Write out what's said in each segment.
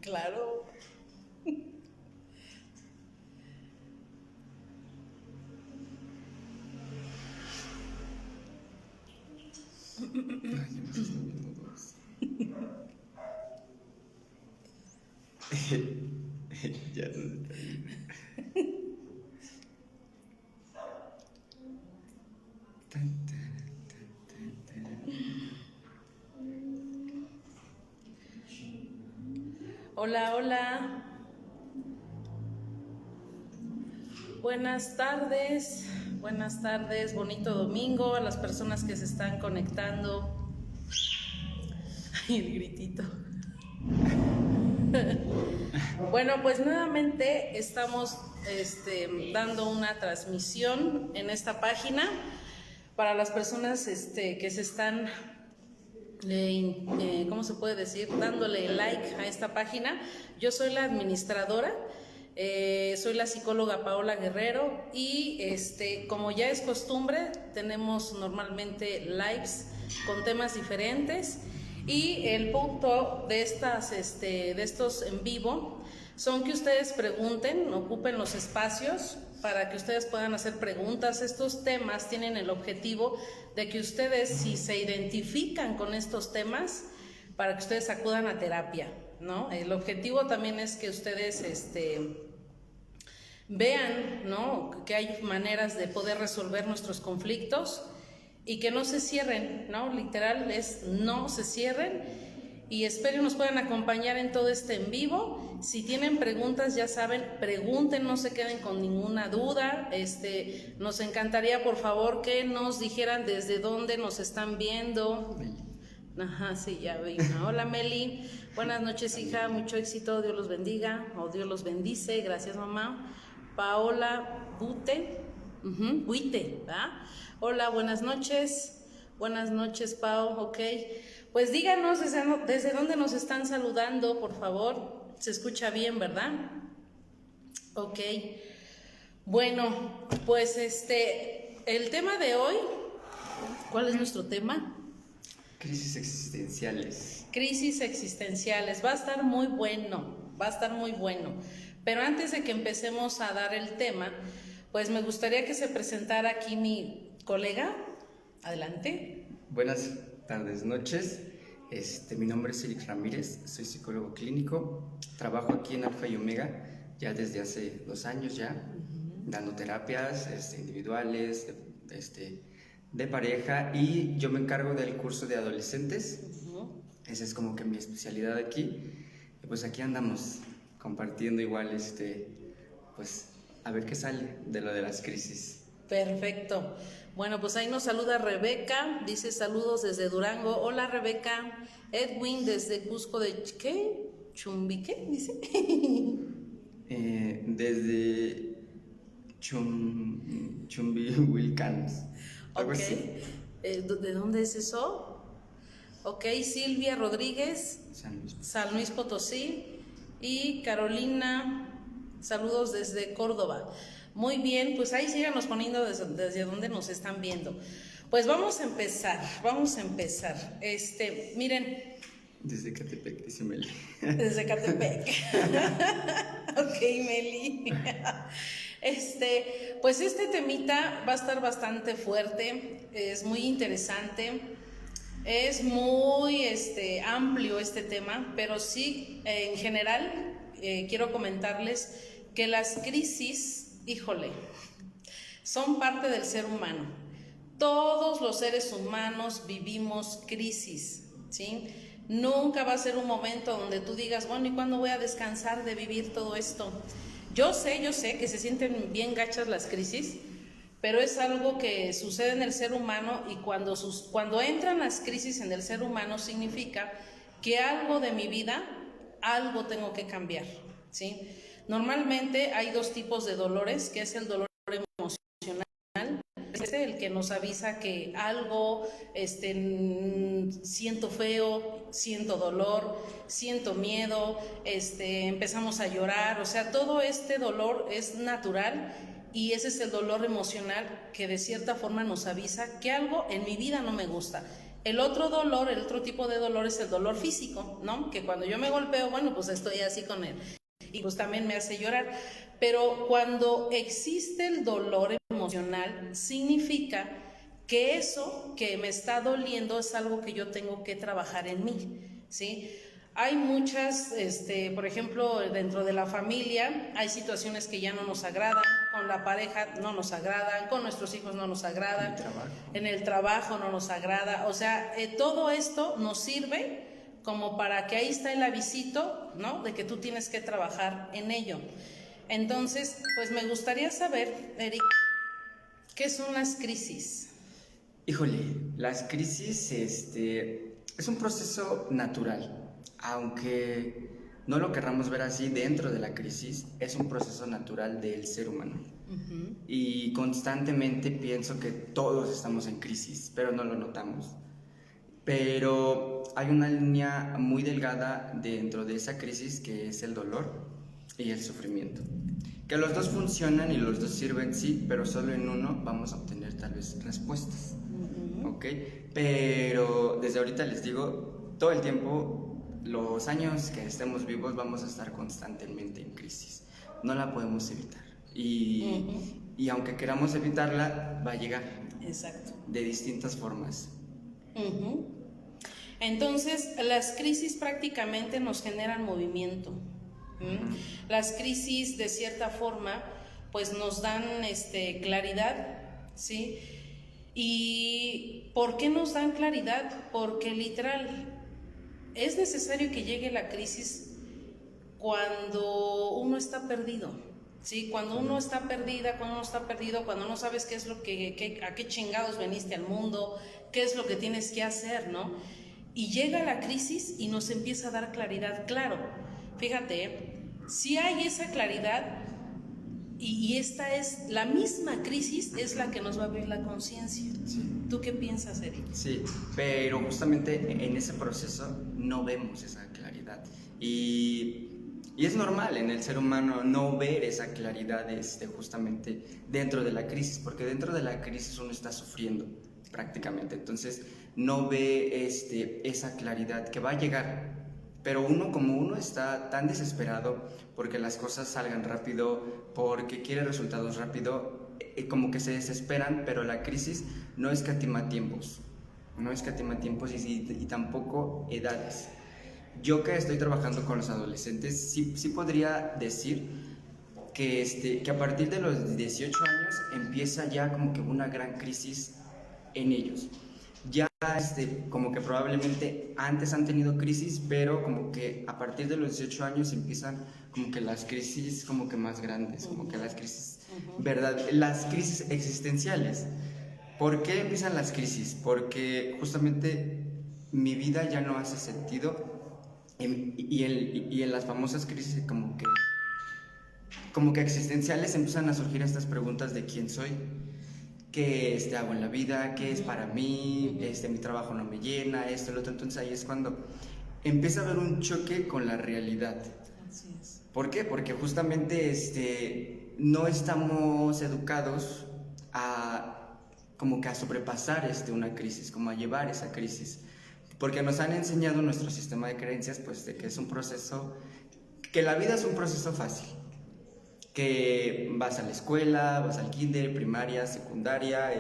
Claro. Ay, ya nos están viendo dos. Ya nos están viendo. Tan, tan, tan, tan, tan. Hola, hola. Buenas tardes, bonito domingo a las personas que se están conectando. Ay, el gritito. Bueno, pues nuevamente estamos dando una transmisión en esta página para las personas que se están, ¿cómo se puede decir? Dándole like a esta página. Yo soy la administradora. Soy la psicóloga Paola Guerrero y como ya es costumbre, tenemos normalmente lives con temas diferentes y el punto de estos en vivo son que ustedes pregunten, ocupen los espacios para que ustedes puedan hacer preguntas. Estos temas tienen el objetivo de que ustedes, si se identifican con estos temas, para que ustedes acudan a terapia, ¿no? El objetivo también es que ustedes vean, ¿no?, que hay maneras de poder resolver nuestros conflictos y que no se cierren, ¿no? Literal es no se cierren, y espero nos puedan acompañar en todo este en vivo. Si tienen preguntas, ya saben, pregunten, no se queden con ninguna duda. Nos encantaría, por favor, que nos dijeran desde dónde nos están viendo. Ajá, sí, ya vi. Hola, Meli. Buenas noches, hija. Mucho éxito. Dios los bendiga. O Dios los bendice. Gracias, mamá. Paola Buite. Buite, ¿verdad? Hola, buenas noches. Buenas noches, Pao. Ok. Pues díganos desde dónde nos están saludando, por favor. Se escucha bien, ¿verdad? Ok. Bueno, pues el tema de hoy, ¿cuál es nuestro tema? Crisis existenciales. Crisis existenciales. Va a estar muy bueno, va a estar muy bueno. Pero antes de que empecemos a dar el tema, pues me gustaría que se presentara aquí mi colega. Adelante. Buenas tardes, noches. Mi nombre es Eric Ramírez, soy psicólogo clínico. Trabajo aquí en Alfa y Omega ya desde hace 2 años ya, dando terapias individuales, de pareja, y yo me encargo del curso de adolescentes. Esa es como que mi especialidad aquí. Y pues aquí andamos compartiendo igual, pues a ver qué sale de lo de las crisis. Perfecto. Bueno, pues ahí nos saluda Rebeca, dice saludos desde Durango. Hola, Rebeca. Edwin desde Cusco de ¿qué? ¿Chumbique? Dice. Desde Chumbivilcans, algo Ok. así. ¿De dónde es eso? Ok, Silvia Rodríguez, San Luis Potosí. Y Carolina, saludos desde Córdoba. Muy bien, pues ahí síganos poniendo desde donde nos están viendo. Pues vamos a empezar. Miren. Desde Catepec, dice Meli. Desde Catepec. Ok, Meli. Pues este temita va a estar bastante fuerte, es muy interesante, es muy amplio este tema, pero sí, en general, quiero comentarles que las crisis, híjole, son parte del ser humano. Todos los seres humanos vivimos crisis, ¿sí? Nunca va a ser un momento donde tú digas, bueno, ¿y cuándo voy a descansar de vivir todo esto? Yo sé que se sienten bien gachas las crisis, pero es algo que sucede en el ser humano, y cuando entran las crisis en el ser humano significa que algo de mi vida, algo tengo que cambiar, ¿sí? Normalmente hay 2 tipos de dolores, que es el dolor emocional, el que nos avisa que algo, siento feo, siento dolor, siento miedo, empezamos a llorar, o sea, todo este dolor es natural, y ese es el dolor emocional que de cierta forma nos avisa que algo en mi vida no me gusta. El otro dolor, el otro tipo de dolor es el dolor físico, ¿no? Que cuando yo me golpeo, bueno, pues estoy así con él y pues también me hace llorar. Pero cuando existe el dolor emocional, significa que eso que me está doliendo es algo que yo tengo que trabajar en mí, ¿sí? Hay muchas, por ejemplo, dentro de la familia hay situaciones que ya no nos agradan, con la pareja no nos agradan, con nuestros hijos no nos agradan, en el trabajo no nos agrada, o sea, todo esto nos sirve como para que ahí está el avisito, ¿no? De que tú tienes que trabajar en ello. Entonces, pues me gustaría saber, Eric, ¿qué son las crisis? Híjole, las crisis es un proceso natural, aunque no lo querramos ver así. Dentro de la crisis es un proceso natural del ser humano. Y constantemente pienso que todos estamos en crisis, pero no lo notamos. Pero hay una línea muy delgada dentro de esa crisis, que es el dolor y el sufrimiento. Que los dos funcionan y los dos sirven, sí, pero solo en uno vamos a obtener tal vez respuestas. ¿Ok? Pero desde ahorita les digo, todo el tiempo, los años que estemos vivos, vamos a estar constantemente en crisis. No la podemos evitar. Y aunque queramos evitarla, va a llegar. Exacto. De distintas formas. Entonces, las crisis prácticamente nos generan movimiento. Las crisis, de cierta forma, pues nos dan claridad, ¿sí? ¿Y por qué nos dan claridad? Porque literal, es necesario que llegue la crisis cuando uno está perdido, ¿sí? Cuando uno está perdida, cuando uno está perdido, cuando no sabes qué es lo a qué chingados veniste al mundo, qué es lo que tienes que hacer, ¿no? Y llega la crisis y nos empieza a dar claridad. Claro, fíjate, si hay esa claridad, y esta es la misma crisis, es la que nos va a abrir la conciencia. Sí. ¿Tú qué piensas, Eric? Sí, pero justamente en ese proceso no vemos esa claridad. Y es normal en el ser humano no ver esa claridad justamente dentro de la crisis, porque dentro de la crisis uno está sufriendo prácticamente. Entonces no ve esa claridad que va a llegar. Pero como uno está tan desesperado porque las cosas salgan rápido, porque quiere resultados rápido, como que se desesperan, pero la crisis no escatima tiempos, y tampoco edades. Yo que estoy trabajando con los adolescentes, sí podría decir que a partir de los 18 años empieza ya como que una gran crisis en ellos. Ya como que probablemente antes han tenido crisis, pero como que a partir de los 18 años empiezan como que las crisis como que más grandes, como que las crisis, ¿verdad? Las crisis existenciales. ¿Por qué empiezan las crisis? Porque justamente mi vida ya no hace sentido y en las famosas crisis como que existenciales empiezan a surgir estas preguntas de quién soy, qué hago en la vida, qué es para mí, mi trabajo no me llena, esto, lo otro. Entonces ahí es cuando empieza a haber un choque con la realidad. Así es. ¿Por qué? Porque justamente no estamos educados como que a sobrepasar una crisis, como a llevar esa crisis, porque nos han enseñado nuestro sistema de creencias, pues, de que es un proceso, que la vida es un proceso fácil, que vas a la escuela, vas al kinder, primaria, secundaria,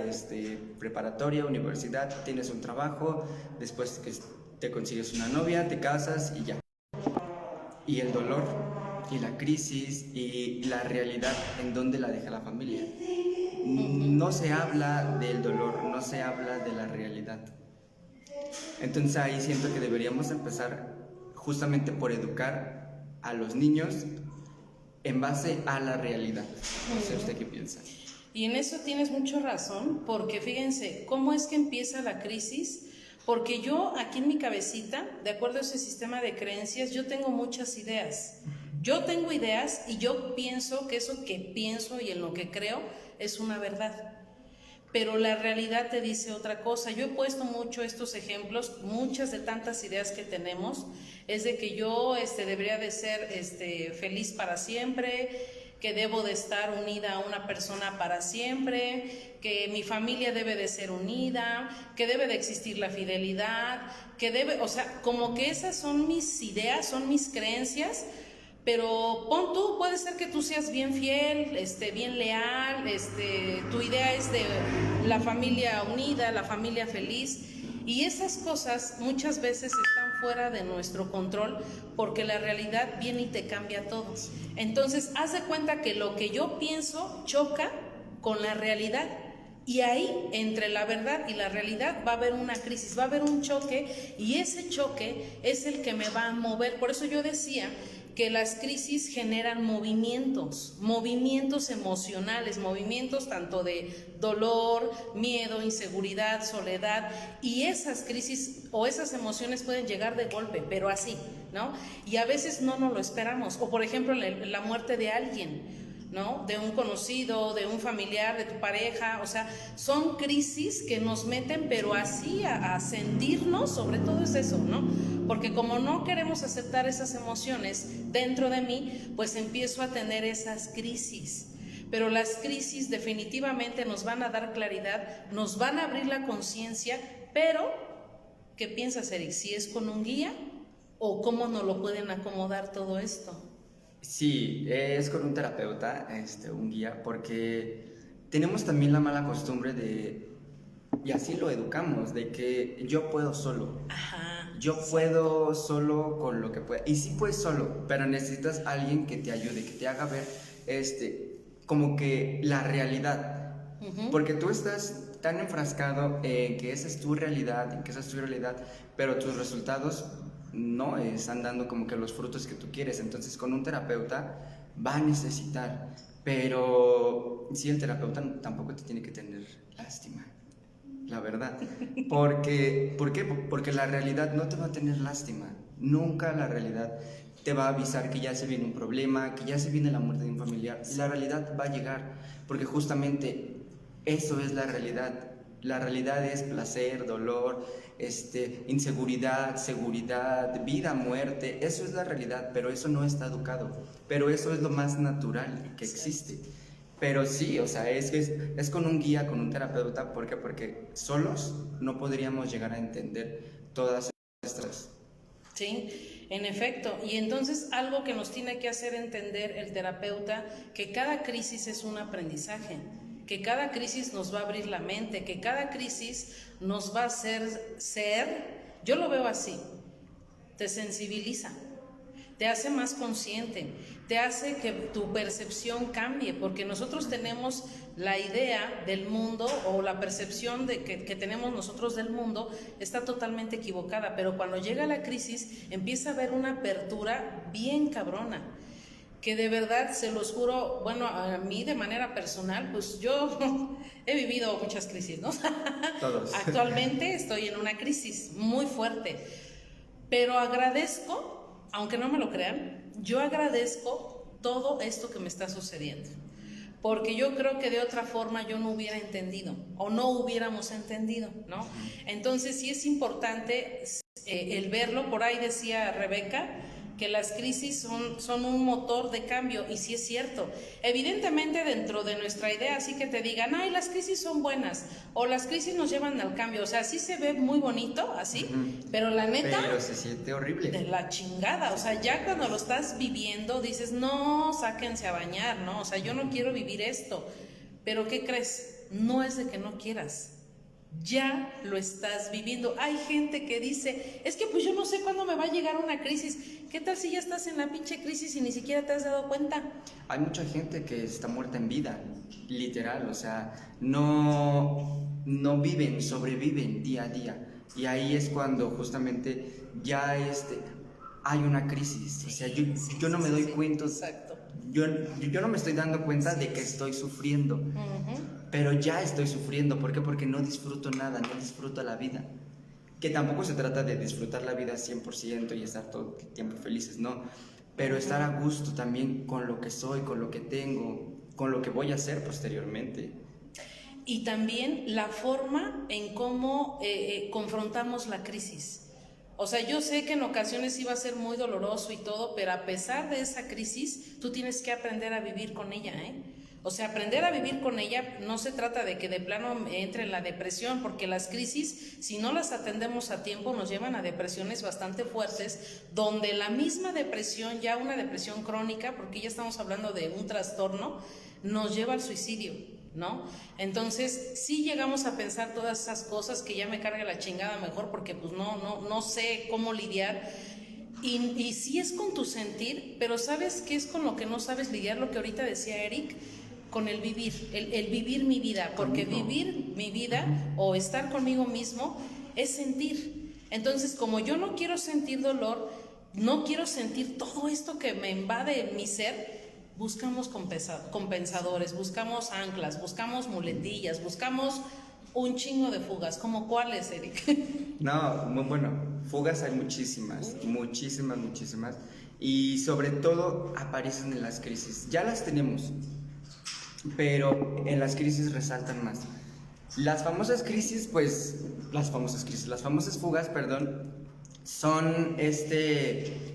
preparatoria, universidad, tienes un trabajo, después que te consigues una novia, te casas y ya. Y el dolor, y la crisis, y la realidad, ¿en dónde la deja la familia? No se habla del dolor, no se habla de la realidad. Entonces ahí siento que deberíamos empezar justamente por educar a los niños en base a la realidad. No sé usted qué piensa. Y en eso tienes mucha razón, porque fíjense, ¿cómo es que empieza la crisis? Porque yo aquí en mi cabecita, de acuerdo a ese sistema de creencias, yo tengo muchas ideas. Yo tengo ideas y yo pienso que eso que pienso y en lo que creo es una verdad. Pero la realidad te dice otra cosa. Yo he puesto mucho estos ejemplos, muchas de tantas ideas que tenemos, es de que yo debería de ser feliz para siempre, que debo de estar unida a una persona para siempre, que mi familia debe de ser unida, que debe de existir la fidelidad, o sea, como que esas son mis ideas, son mis creencias. Pero pon tú, puede ser que tú seas bien fiel, bien leal, tu idea es de la familia unida, la familia feliz, y esas cosas muchas veces están fuera de nuestro control porque la realidad viene y te cambia todo. Entonces, haz de cuenta que lo que yo pienso choca con la realidad. Y ahí, entre la verdad y la realidad, va a haber una crisis, va a haber un choque, y ese choque es el que me va a mover. Por eso yo decía que las crisis generan movimientos emocionales, movimientos tanto de dolor, miedo, inseguridad, soledad, y esas crisis o esas emociones pueden llegar de golpe, pero así, ¿no? Y a veces no nos lo esperamos, o por ejemplo la muerte de alguien, ¿no? De un conocido, de un familiar, de tu pareja, o sea, son crisis que nos meten, pero así a sentirnos, sobre todo es eso, ¿no? Porque como no queremos aceptar esas emociones dentro de mí, pues empiezo a tener esas crisis. Pero las crisis definitivamente nos van a dar claridad, nos van a abrir la conciencia, pero ¿qué piensas, Eric? ¿Si es con un guía o cómo nos lo pueden acomodar todo esto? Sí, es con un terapeuta, un guía, porque tenemos también la mala costumbre de, y así lo educamos, de que yo puedo solo. Ajá, yo puedo solo con lo que pueda. Y sí puedes solo, pero necesitas a alguien que te ayude, que te haga ver como que la realidad. Porque tú estás tan enfrascado en que esa es tu realidad, en que esa es tu realidad, pero tus resultados no están dando como que los frutos que tú quieres. Entonces con un terapeuta va a necesitar, pero sí, el terapeuta tampoco te tiene que tener lástima, la verdad. ¿Por qué? Porque la realidad no te va a tener lástima. Nunca la realidad te va a avisar que ya se viene un problema, que ya se viene la muerte de un familiar. La realidad va a llegar, porque justamente eso es la realidad. La realidad es placer, dolor, inseguridad, seguridad, vida, muerte. Eso es la realidad, pero eso no está educado. Pero eso es lo más natural que existe. Pero sí, o sea, es con un guía, con un terapeuta. ¿Por qué? Porque solos no podríamos llegar a entender todas estas. Sí, en efecto. Y entonces algo que nos tiene que hacer entender el terapeuta, que cada crisis es un aprendizaje, que cada crisis nos va a abrir la mente, que cada crisis nos va a hacer ser, yo lo veo así, te sensibiliza, te hace más consciente, te hace que tu percepción cambie, porque nosotros tenemos la idea del mundo o la percepción que tenemos nosotros del mundo está totalmente equivocada, pero cuando llega la crisis empieza a haber una apertura bien cabrona, que de verdad, se los juro, bueno, a mí de manera personal, pues yo he vivido muchas crisis, ¿no? Todos. Actualmente estoy en una crisis muy fuerte, pero agradezco, aunque no me lo crean, yo agradezco todo esto que me está sucediendo, porque yo creo que de otra forma yo no hubiera entendido o no hubiéramos entendido, ¿no? Entonces sí es importante el verlo. Por ahí decía Rebeca que las crisis son un motor de cambio, y sí es cierto. Evidentemente dentro de nuestra idea, así que te digan, ay, las crisis son buenas, o las crisis nos llevan al cambio, o sea, sí se ve muy bonito, así, pero la neta... Pero se siente horrible. De la chingada, o sea, ya cuando lo estás viviendo, dices, no, sáquense a bañar, ¿no? O sea, yo no quiero vivir esto, pero ¿qué crees? No es de que no quieras, ya lo estás viviendo. Hay gente que dice, es que pues yo no sé cuándo me va a llegar una crisis. ¿Qué tal si ya estás en la pinche crisis y ni siquiera te has dado cuenta? Hay mucha gente que está muerta en vida, literal, o sea, no viven, sobreviven día a día. Y ahí es cuando justamente ya hay una crisis. O sea, yo no me doy cuenta. Exacto. Yo no me estoy dando cuenta de que estoy sufriendo, pero ya estoy sufriendo. ¿Por qué? Porque no disfruto nada, no disfruto la vida. Que tampoco se trata de disfrutar la vida 100% y estar todo el tiempo felices, no. Pero estar a gusto también con lo que soy, con lo que tengo, con lo que voy a hacer posteriormente. Y también la forma en cómo confrontamos la crisis. O sea, yo sé que en ocasiones iba a ser muy doloroso y todo, pero a pesar de esa crisis, tú tienes que aprender a vivir con ella, ¿eh? O sea, aprender a vivir con ella no se trata de que de plano entre en la depresión, porque las crisis, si no las atendemos a tiempo, nos llevan a depresiones bastante fuertes, donde la misma depresión, ya una depresión crónica, porque ya estamos hablando de un trastorno, nos lleva al suicidio, ¿no? Entonces, sí llegamos a pensar todas esas cosas, que ya me carga la chingada mejor, porque pues no sé cómo lidiar. Y sí es con tu sentir, pero ¿sabes qué es con lo que no sabes lidiar? Lo que ahorita decía Eric, con el vivir, el vivir mi vida, porque vivir mi vida o estar conmigo mismo es sentir. Entonces, como yo no quiero sentir dolor, no quiero sentir todo esto que me invade mi ser, buscamos compensadores, buscamos anclas, buscamos muletillas, buscamos un chingo de fugas. ¿Como cuáles, Eric? No, muy bueno, fugas hay muchísimas, muchísimas, y sobre todo aparecen en las crisis. Ya las tenemos, pero en las crisis resaltan más. Las famosas fugas, perdón, son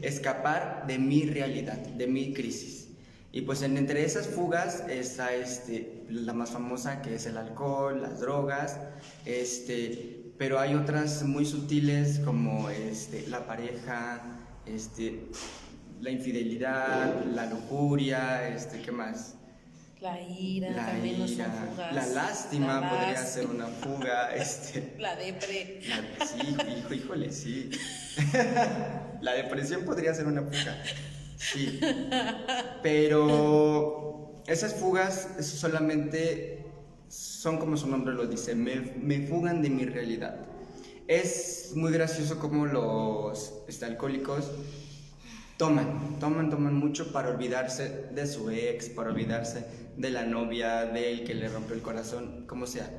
escapar de mi realidad, de mi crisis. Y pues entre esas fugas está la más famosa, que es el alcohol, las drogas, pero hay otras muy sutiles como la pareja, la infidelidad, la lujuria, ¿qué más? La ira también no son fugas. La lástima podría ser una fuga. La depre. Sí, híjole, sí. La depresión podría ser una fuga. Sí. Pero esas fugas solamente son como su nombre lo dice, me fugan de mi realidad. Es muy gracioso como los alcohólicos toman mucho para olvidarse de su ex, para olvidarse de la novia, del que le rompió el corazón, como sea.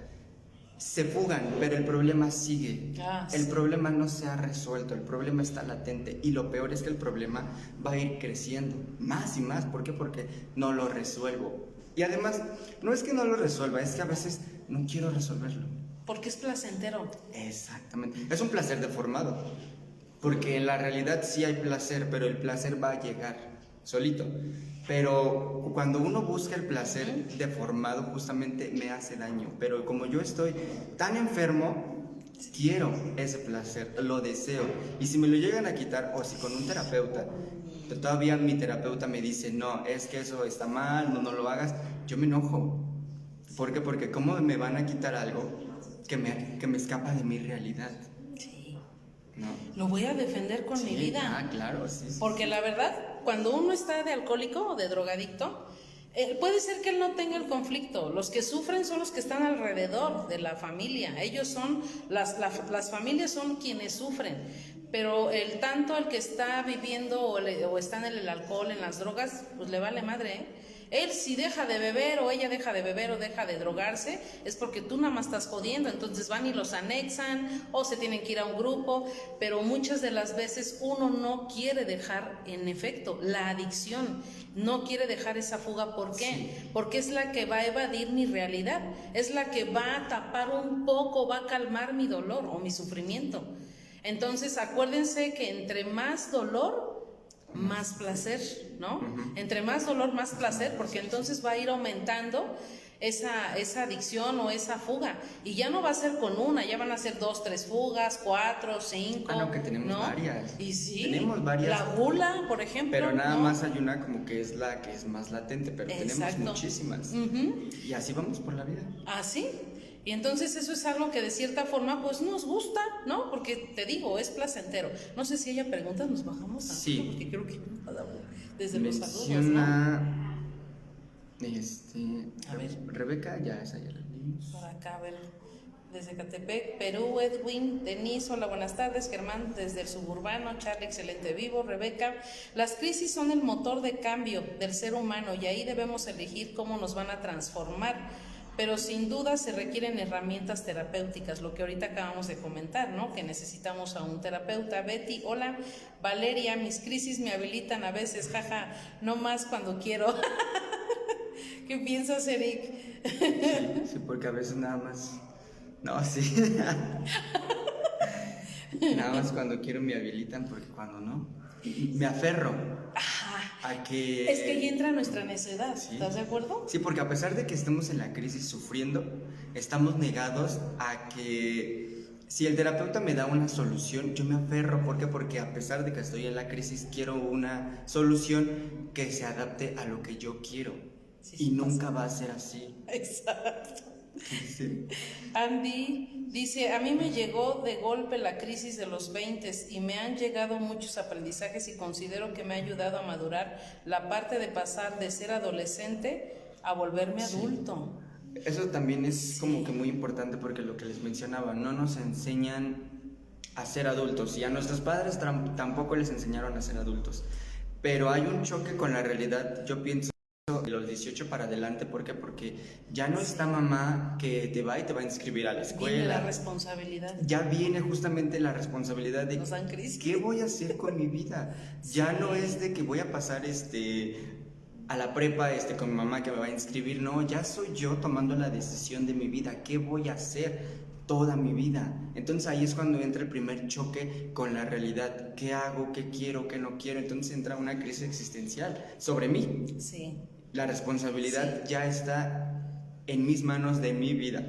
Se fugan, pero el problema sigue. El problema no se ha resuelto, el problema está latente, y lo peor es que el problema va a ir creciendo más y más. ¿Por qué? Porque no lo resuelvo. Y además, no es que no lo resuelva, es que a veces no quiero resolverlo. Porque es placentero. Exactamente, es un placer deformado. Porque en la realidad sí hay placer, pero el placer va a llegar solito. Pero cuando uno busca el placer deformado, justamente me hace daño. Pero como yo estoy tan enfermo, quiero ese placer, lo deseo. Y si me lo llegan a quitar, o si con un terapeuta, todavía mi terapeuta me dice, no, es que eso está mal, no lo hagas, yo me enojo. ¿Por qué? Porque ¿cómo me van a quitar algo que me escapa de mi realidad? No. Lo voy a defender con mi vida. Claro, sí. Porque la verdad, cuando uno está de alcohólico o de drogadicto, puede ser que él no tenga el conflicto. Los que sufren son los que están alrededor de la familia. Ellos son, las familias son quienes sufren. Pero el que está viviendo o está en el alcohol, en las drogas, pues le vale madre, ¿eh? Él si deja de beber o ella deja de beber o deja de drogarse, es porque tú nada más estás jodiendo. Entonces van y los anexan o se tienen que ir a un grupo, pero muchas de las veces uno no quiere dejar, en efecto, la adicción, no quiere dejar esa fuga. ¿Por qué? Sí. Porque es la que va a evadir mi realidad, es la que va a tapar un poco, va a calmar mi dolor o mi sufrimiento. Entonces acuérdense que entre más dolor, más placer, ¿no? Entre más dolor, más placer, porque entonces va a ir aumentando esa adicción o esa fuga, y ya no va a ser con una, ya van a ser 2, 3 fugas, 4, 5. Ah, no, que tenemos varias. Y sí, tenemos varias. La gula, por ejemplo. Pero nada más hay una como que es la que es más latente, pero tenemos muchísimas. Y así vamos por la vida. Así. Y entonces eso es algo que de cierta forma pues nos gusta, ¿no? Porque te digo, es placentero. No sé si haya preguntas, nos bajamos a sí. Porque creo que desde los saludos, ¿no? A ver. Rebeca, esa ya la leímos. Por acá, a ver, desde Catepec, Perú, Edwin, Denise, hola, buenas tardes. Germán, desde el suburbano, Charlie, excelente vivo. Rebeca, las crisis son el motor de cambio del ser humano y ahí debemos elegir cómo nos van a transformar. Pero sin duda se requieren herramientas terapéuticas, lo que ahorita acabamos de comentar, ¿no? Que necesitamos a un terapeuta. Betty, hola. Valeria, mis crisis me habilitan a veces, jaja, no más cuando quiero. ¿Qué piensas, Eric? Sí, porque a veces nada más... No, sí. Nada más cuando quiero me habilitan, porque cuando no, me aferro a que... Es que ahí entra nuestra necedad, ¿Sí? ¿Estás de acuerdo? Sí, porque a pesar de que estemos en la crisis sufriendo, estamos negados a que si el terapeuta me da una solución, yo me aferro. ¿Por qué? Porque a pesar de que estoy en la crisis, quiero una solución que se adapte a lo que yo quiero. Sí, y nunca va a ser así. Exacto. Sí. Andy dice, a mí me llegó de golpe la crisis de los 20 y me han llegado muchos aprendizajes y considero que me ha ayudado a madurar la parte de pasar de ser adolescente a volverme adulto. Eso también es como que muy importante, porque lo que les mencionaba, no nos enseñan a ser adultos, y a nuestros padres tampoco les enseñaron a ser adultos, pero hay un choque con la realidad. Yo pienso de los 18 para adelante. ¿Por qué? Porque ya no está mamá que te va y te va a inscribir a la escuela. Viene la responsabilidad. Ya viene justamente la responsabilidad de ¿qué voy a hacer con mi vida? Ya no es de que voy a pasar a la prepa con mi mamá que me va a inscribir. No, ya soy yo tomando la decisión de mi vida. ¿Qué voy a hacer toda mi vida? Entonces ahí es cuando entra el primer choque con la realidad. ¿Qué hago? ¿Qué quiero? ¿Qué no quiero? Entonces entra una crisis existencial sobre mí. Sí. La responsabilidad ya está en mis manos, de mi vida.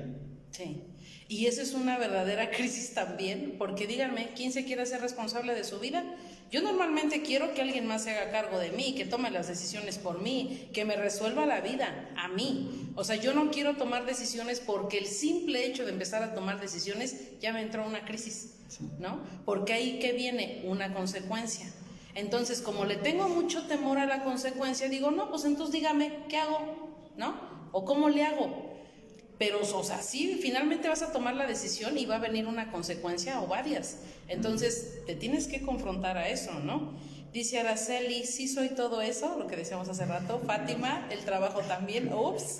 Sí. Y eso es una verdadera crisis también, porque díganme, ¿quién se quiere hacer responsable de su vida? Yo normalmente quiero que alguien más se haga cargo de mí, que tome las decisiones por mí, que me resuelva la vida a mí. O sea, yo no quiero tomar decisiones porque el simple hecho de empezar a tomar decisiones ya me entró una crisis, ¿no? Porque ahí que viene una consecuencia. Entonces, como le tengo mucho temor a la consecuencia, digo, no, pues entonces dígame, ¿qué hago? ¿No? ¿O cómo le hago? Pero, o sea, sí, finalmente vas a tomar la decisión y va a venir una consecuencia o varias. Entonces, te tienes que confrontar a eso, ¿no? Dice Araceli, sí soy todo eso, lo que decíamos hace rato. Fátima, el trabajo también. Ups.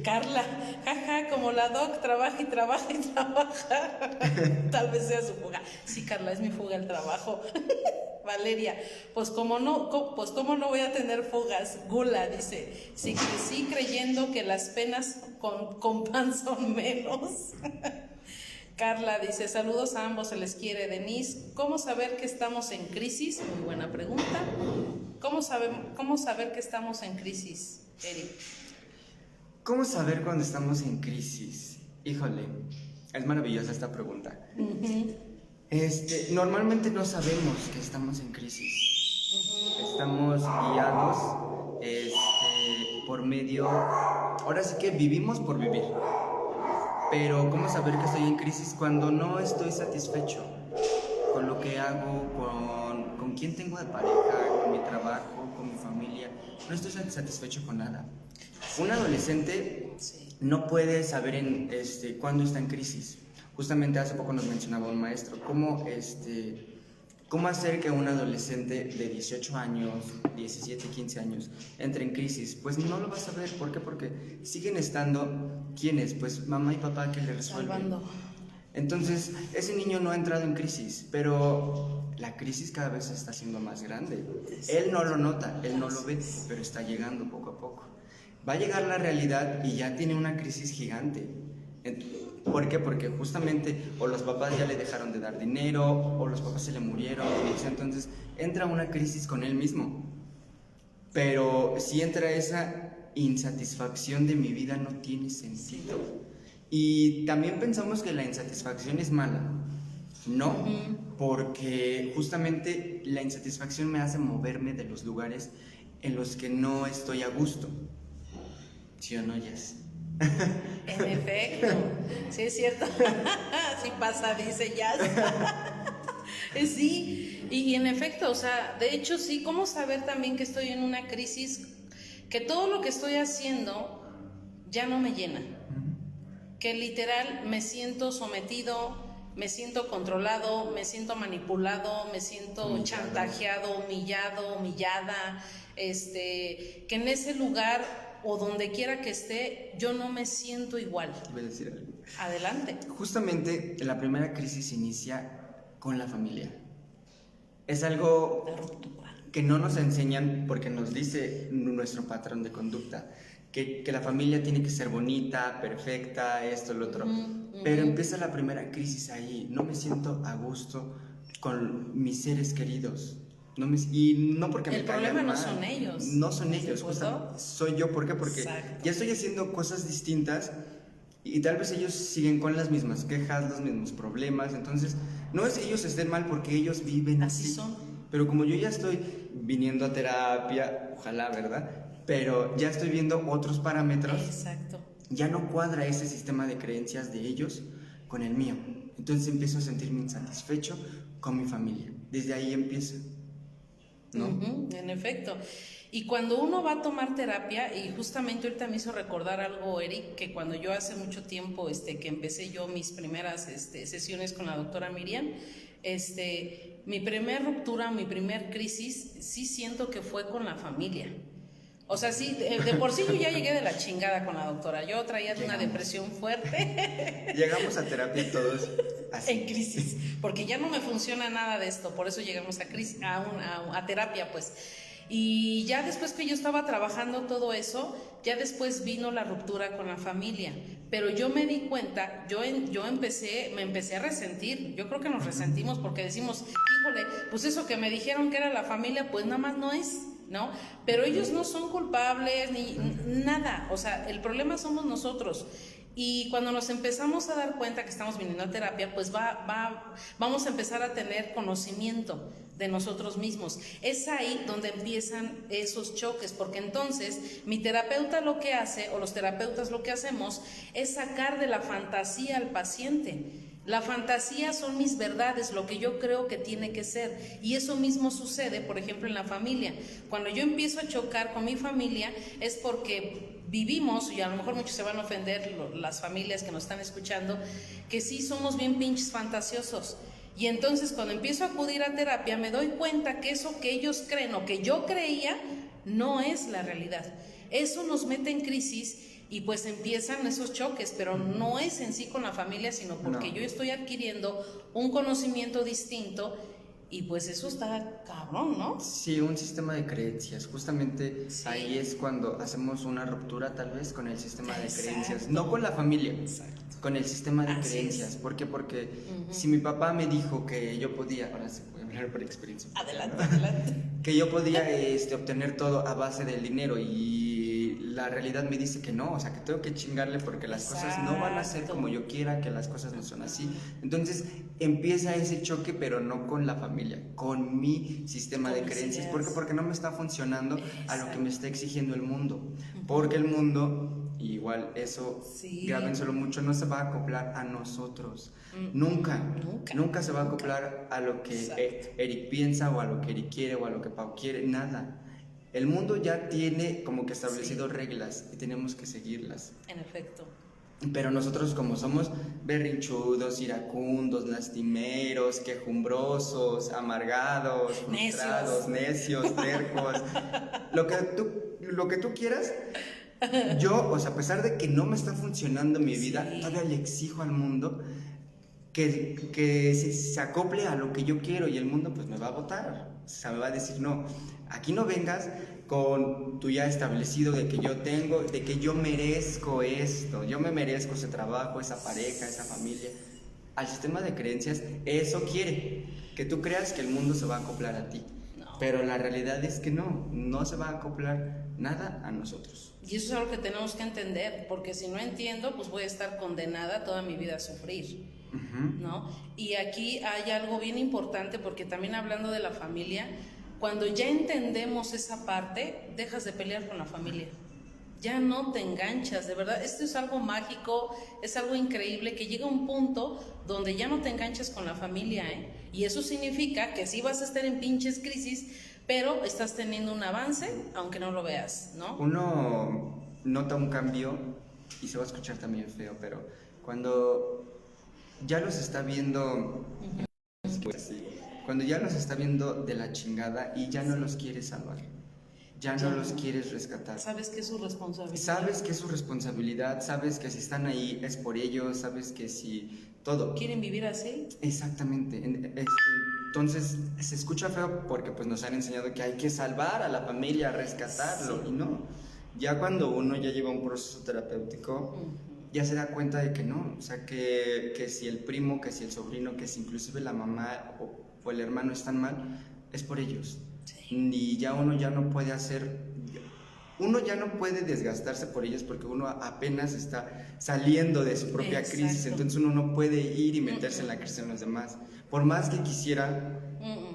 Carla, jaja, como la doc, trabaja y trabaja y trabaja. Tal vez sea su fuga. Sí, Carla, es mi fuga el trabajo. Valeria, pues cómo no voy a tener fugas. Gula dice, sí crecí creyendo que las penas con pan son menos. Carla dice, saludos a ambos, se les quiere. Denise, ¿cómo saber que estamos en crisis? Muy buena pregunta. ¿Cómo saber que estamos en crisis, Eric? ¿Cómo saber cuando estamos en crisis? Híjole, es maravillosa esta pregunta. Normalmente no sabemos que estamos en crisis. Estamos guiados por medio... Ahora sí que vivimos por vivir. Pero ¿cómo saber que estoy en crisis? Cuando no estoy satisfecho con lo que hago, con quién tengo de pareja, con mi trabajo, con mi familia. No estoy satisfecho con nada. Un adolescente no puede saber cuándo está en crisis. Justamente hace poco nos mencionaba un maestro cómo hacer que un adolescente de 18 años, 17, 15 años entre en crisis. Pues no lo vas a ver. ¿Por qué? Porque siguen estando, ¿quiénes? Pues mamá y papá que le resuelven. Salvando. Entonces, ese niño no ha entrado en crisis, pero la crisis cada vez se está haciendo más grande. Él no lo nota, él no lo ve, pero está llegando poco a poco. Va a llegar la realidad y ya tiene una crisis gigante. ¿Por qué? Porque justamente o los papás ya le dejaron de dar dinero, o los papás se le murieron, entonces entra una crisis con él mismo. Pero si entra esa insatisfacción de mi vida, no tiene sentido. Y también pensamos que la insatisfacción es mala. No, porque justamente la insatisfacción me hace moverme de los lugares en los que no estoy a gusto. ¿Sí o no, Jess? En efecto, sí es cierto. Sí pasa, dice Jazz. Sí, y en efecto, o sea, de hecho sí, ¿cómo saber también que estoy en una crisis? Que todo lo que estoy haciendo ya no me llena. Que literal me siento sometido, me siento controlado, me siento manipulado, me siento chantajeado, humillada, que en ese lugar o donde quiera que esté, yo no me siento igual. Voy a decir algo. Adelante. Justamente la primera crisis inicia con la familia. Es algo que no nos enseñan, porque nos dice nuestro patrón de conducta que la familia tiene que ser bonita, perfecta, esto, lo otro. Pero empieza la primera crisis ahí, no me siento a gusto con mis seres queridos. Y no porque me caigan mal. El problema no son ellos. No son ellos, soy yo. ¿Por qué? Porque Exacto. ya estoy haciendo cosas distintas y tal vez ellos siguen con las mismas quejas, los mismos problemas. Entonces, no es que ellos estén mal porque ellos viven así. Así son. Pero como yo ya estoy viniendo a terapia, ojalá, ¿verdad? Pero ya estoy viendo otros parámetros. Exacto. Ya no cuadra ese sistema de creencias de ellos con el mío. Entonces empiezo a sentirme insatisfecho con mi familia. Desde ahí empieza, ¿no? En efecto. Y cuando uno va a tomar terapia, y justamente ahorita me hizo recordar algo, Eric, que cuando yo hace mucho tiempo que empecé yo mis primeras sesiones con la doctora Miriam, mi primer ruptura, mi primer crisis, sí siento que fue con la familia. O sea, sí, de por sí yo ya llegué de la chingada con la doctora. Yo traía una depresión fuerte. Llegamos a terapia todos así. En crisis, porque ya no me funciona nada de esto, por eso llegamos a terapia, pues. Y ya después que yo estaba trabajando todo eso, ya después vino la ruptura con la familia. Pero yo me di cuenta, me empecé a resentir. Yo creo que nos resentimos porque decimos, híjole, pues eso que me dijeron que era la familia, pues nada más no es, ¿no? Pero ellos no son culpables ni nada. O sea, el problema somos nosotros. Y cuando nos empezamos a dar cuenta que estamos viniendo a terapia, pues vamos a empezar a tener conocimiento de nosotros mismos. Es ahí donde empiezan esos choques, porque entonces mi terapeuta lo que hace, o los terapeutas lo que hacemos, es sacar de la fantasía al paciente. La fantasía son mis verdades, lo que yo creo que tiene que ser. Y eso mismo sucede, por ejemplo, en la familia. Cuando yo empiezo a chocar con mi familia, es porque vivimos, y a lo mejor muchos se van a ofender, las familias que nos están escuchando, que sí somos bien pinches fantasiosos. Y entonces cuando empiezo a acudir a terapia me doy cuenta que eso que ellos creen o que yo creía no es la realidad. Eso nos mete en crisis y pues empiezan esos choques, pero no es en sí con la familia, sino porque yo estoy adquiriendo un conocimiento distinto. Y pues eso está cabrón, ¿no? Sí, un sistema de creencias. Justamente ahí es cuando hacemos una ruptura tal vez con el sistema de creencias. No con la familia, con el sistema de creencias. ¿Por qué? Porque si mi papá me dijo que yo podía, ahora sí voy a hablar por experiencia. Adelante. Que yo podía obtener todo a base del dinero y la realidad me dice que no, o sea, que tengo que chingarle porque las cosas no van a ser como yo quiera, que las cosas no son así. Entonces empieza ese choque, pero no con la familia, con mi sistema de creencias. ¿Por qué? Porque no me está funcionando a lo que me está exigiendo el mundo. Porque el mundo, igual eso, grábenselo mucho, no se va a acoplar a nosotros. Nunca se va a acoplar a lo que Eric piensa o a lo que Eric quiere o a lo que Pau quiere, nada. El mundo ya tiene como que establecido reglas y tenemos que seguirlas. En efecto. Pero nosotros como somos berrinchudos, iracundos, lastimeros, quejumbrosos, amargados, frustrados, necios, tercos, lo que tú quieras, yo, o sea, a pesar de que no me está funcionando mi vida, todavía le exijo al mundo que se acople a lo que yo quiero y el mundo pues me va a votar, o sea, me va a decir no, aquí no vengas con tu ya establecido de que yo tengo, de que yo merezco esto, yo me merezco ese trabajo, esa pareja, esa familia. Al sistema de creencias eso quiere, que tú creas que el mundo se va a acoplar a ti, pero la realidad es que no se va a acoplar nada a nosotros. Y eso es algo que tenemos que entender, porque si no entiendo, pues voy a estar condenada toda mi vida a sufrir. ¿No? Y aquí hay algo bien importante, porque también hablando de la familia, cuando ya entendemos esa parte, dejas de pelear con la familia, ya no te enganchas, de verdad, esto es algo mágico, es algo increíble, que llega un punto donde ya no te enganchas con la familia, y eso significa que sí vas a estar en pinches crisis, pero estás teniendo un avance, aunque no lo veas, ¿no? Uno nota un cambio, y se va a escuchar también feo, pero cuando ya los está viendo, cuando ya los está viendo de la chingada y ya no los quieres salvar, ya no los quieres rescatar. Sabes que es su responsabilidad. Sabes que es su responsabilidad, sabes que si están ahí es por ellos, sabes que si todo. ¿Quieren vivir así? Exactamente. Entonces se escucha feo porque pues nos han enseñado que hay que salvar a la familia, rescatarlo, y no. Ya cuando uno ya lleva un proceso terapéutico, ya se da cuenta de que no, o sea, que si el primo, que si el sobrino, que si inclusive la mamá o el hermano están mal, es por ellos. Sí. Y ya uno ya no puede desgastarse por ellos porque uno apenas está saliendo de su propia crisis, entonces uno no puede ir y meterse en la crisis de los demás. Por más que quisiera,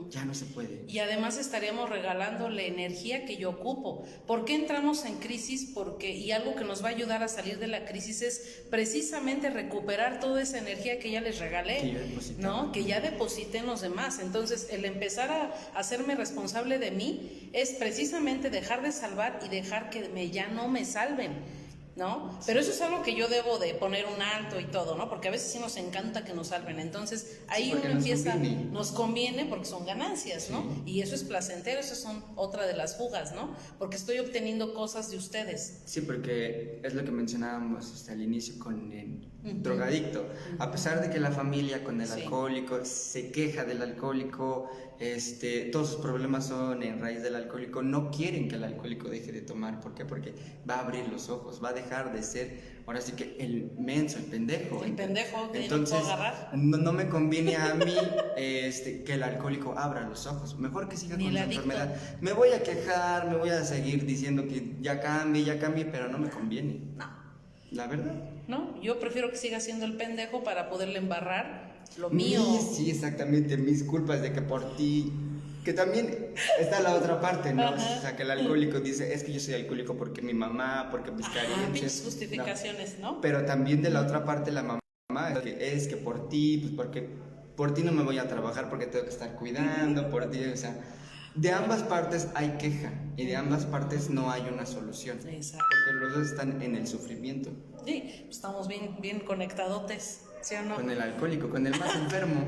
ya no se puede. Y además estaríamos regalándole energía que yo ocupo. ¿Por qué entramos en crisis? Y algo que nos va a ayudar a salir de la crisis es precisamente recuperar toda esa energía que ya les regalé, ¿no? Que ya deposité en los demás. Entonces, el empezar a hacerme responsable de mí es precisamente dejar de salvar y dejar que ya no me salven, ¿no? Pero eso es algo que yo debo de poner un alto y todo, ¿no? Porque a veces sí nos encanta que nos salven, entonces ahí uno empieza, nos conviene porque son ganancias, ¿no? Sí. Y eso es placentero, eso son otra de las fugas, ¿no? Porque estoy obteniendo cosas de ustedes. Sí, porque es lo que mencionábamos hasta el inicio con el drogadicto. A pesar de que la familia con el alcohólico se queja del alcohólico, todos sus problemas son en raíz del alcohólico, no quieren que el alcohólico deje de tomar. ¿Por qué? Porque va a abrir los ojos, va a dejar de ser, ahora sí que el menso, el pendejo. El pendejo que entonces, no puedo agarrar. No me conviene a mí que el alcohólico abra los ojos, mejor que siga con su enfermedad. Me voy a quejar, me voy a seguir diciendo que ya cambie, pero no me conviene. No. La verdad. No, yo prefiero que siga siendo el pendejo para poderle embarrar lo mío. Sí, exactamente, mis culpas de que por ti, que también está la otra parte, ¿no? O sea, que el alcohólico dice, es que yo soy alcohólico porque mi mamá, porque mis carencias. Pinches justificaciones, ¿no? Pero también de la otra parte la mamá, es que por ti, pues porque por ti no me voy a trabajar porque tengo que estar cuidando, por ti, o sea, de ambas partes hay queja y de ambas partes no hay una solución. Exacto. Porque los dos están en el sufrimiento. Sí, estamos bien conectadotes. ¿Sí o no? Con el alcohólico, con el más enfermo.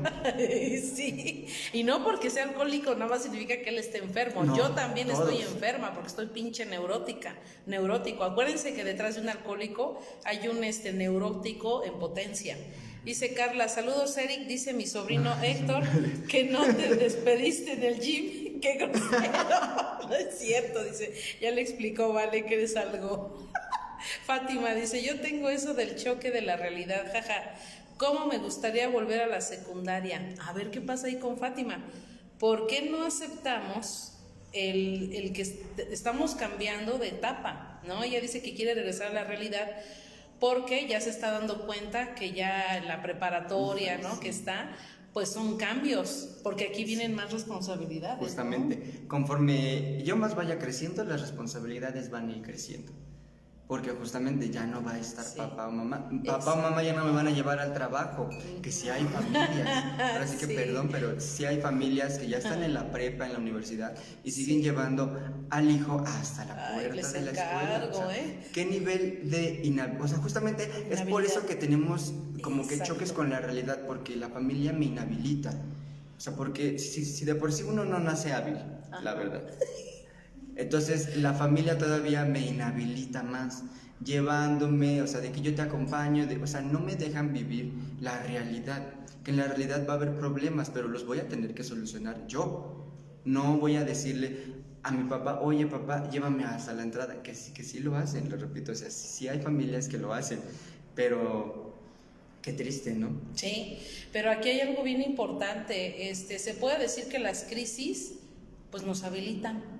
Sí, y no porque sea alcohólico nada más significa que él esté enfermo. No, yo también estoy enferma porque estoy pinche neurótico. Acuérdense que detrás de un alcohólico hay un neurótico en potencia. Dice Carla, saludos Eric, dice mi sobrino Héctor, que no te despediste en el gym. Qué grosero. No es cierto, dice, ya le explicó, vale, que eres algo. Fátima dice, yo tengo eso del choque de la realidad, jaja. ¿Cómo me gustaría volver a la secundaria? A ver qué pasa ahí con Fátima. ¿Por qué no aceptamos el que estamos cambiando de etapa, ¿no? Ella dice que quiere regresar a la realidad porque ya se está dando cuenta que ya en la preparatoria, ¿no? Que está, pues son cambios, porque aquí vienen más responsabilidades. Justamente, ¿no? Conforme yo más vaya creciendo, las responsabilidades van a ir creciendo. Porque justamente ya no va a estar papá o mamá. Papá o mamá ya no me van a llevar al trabajo. Que sí hay familias. Ahora sí que perdón, pero sí hay familias que ya están en la prepa, en la universidad y siguen llevando al hijo hasta la puerta de la escuela. O sea, ¿qué nivel de o sea, justamente es por eso que tenemos como que choques con la realidad, porque la familia me inhabilita. O sea, porque si de por sí uno no nace hábil, la verdad. Entonces la familia todavía me inhabilita más, llevándome, o sea, de que yo te acompaño, o sea, no me dejan vivir la realidad, que en la realidad va a haber problemas, pero los voy a tener que solucionar yo. No voy a decirle a mi papá, oye papá, llévame hasta la entrada, que sí lo hacen, lo repito, o sea, sí hay familias que lo hacen, pero qué triste, ¿no? Sí, pero aquí hay algo bien importante, se puede decir que las crisis, pues nos habilitan.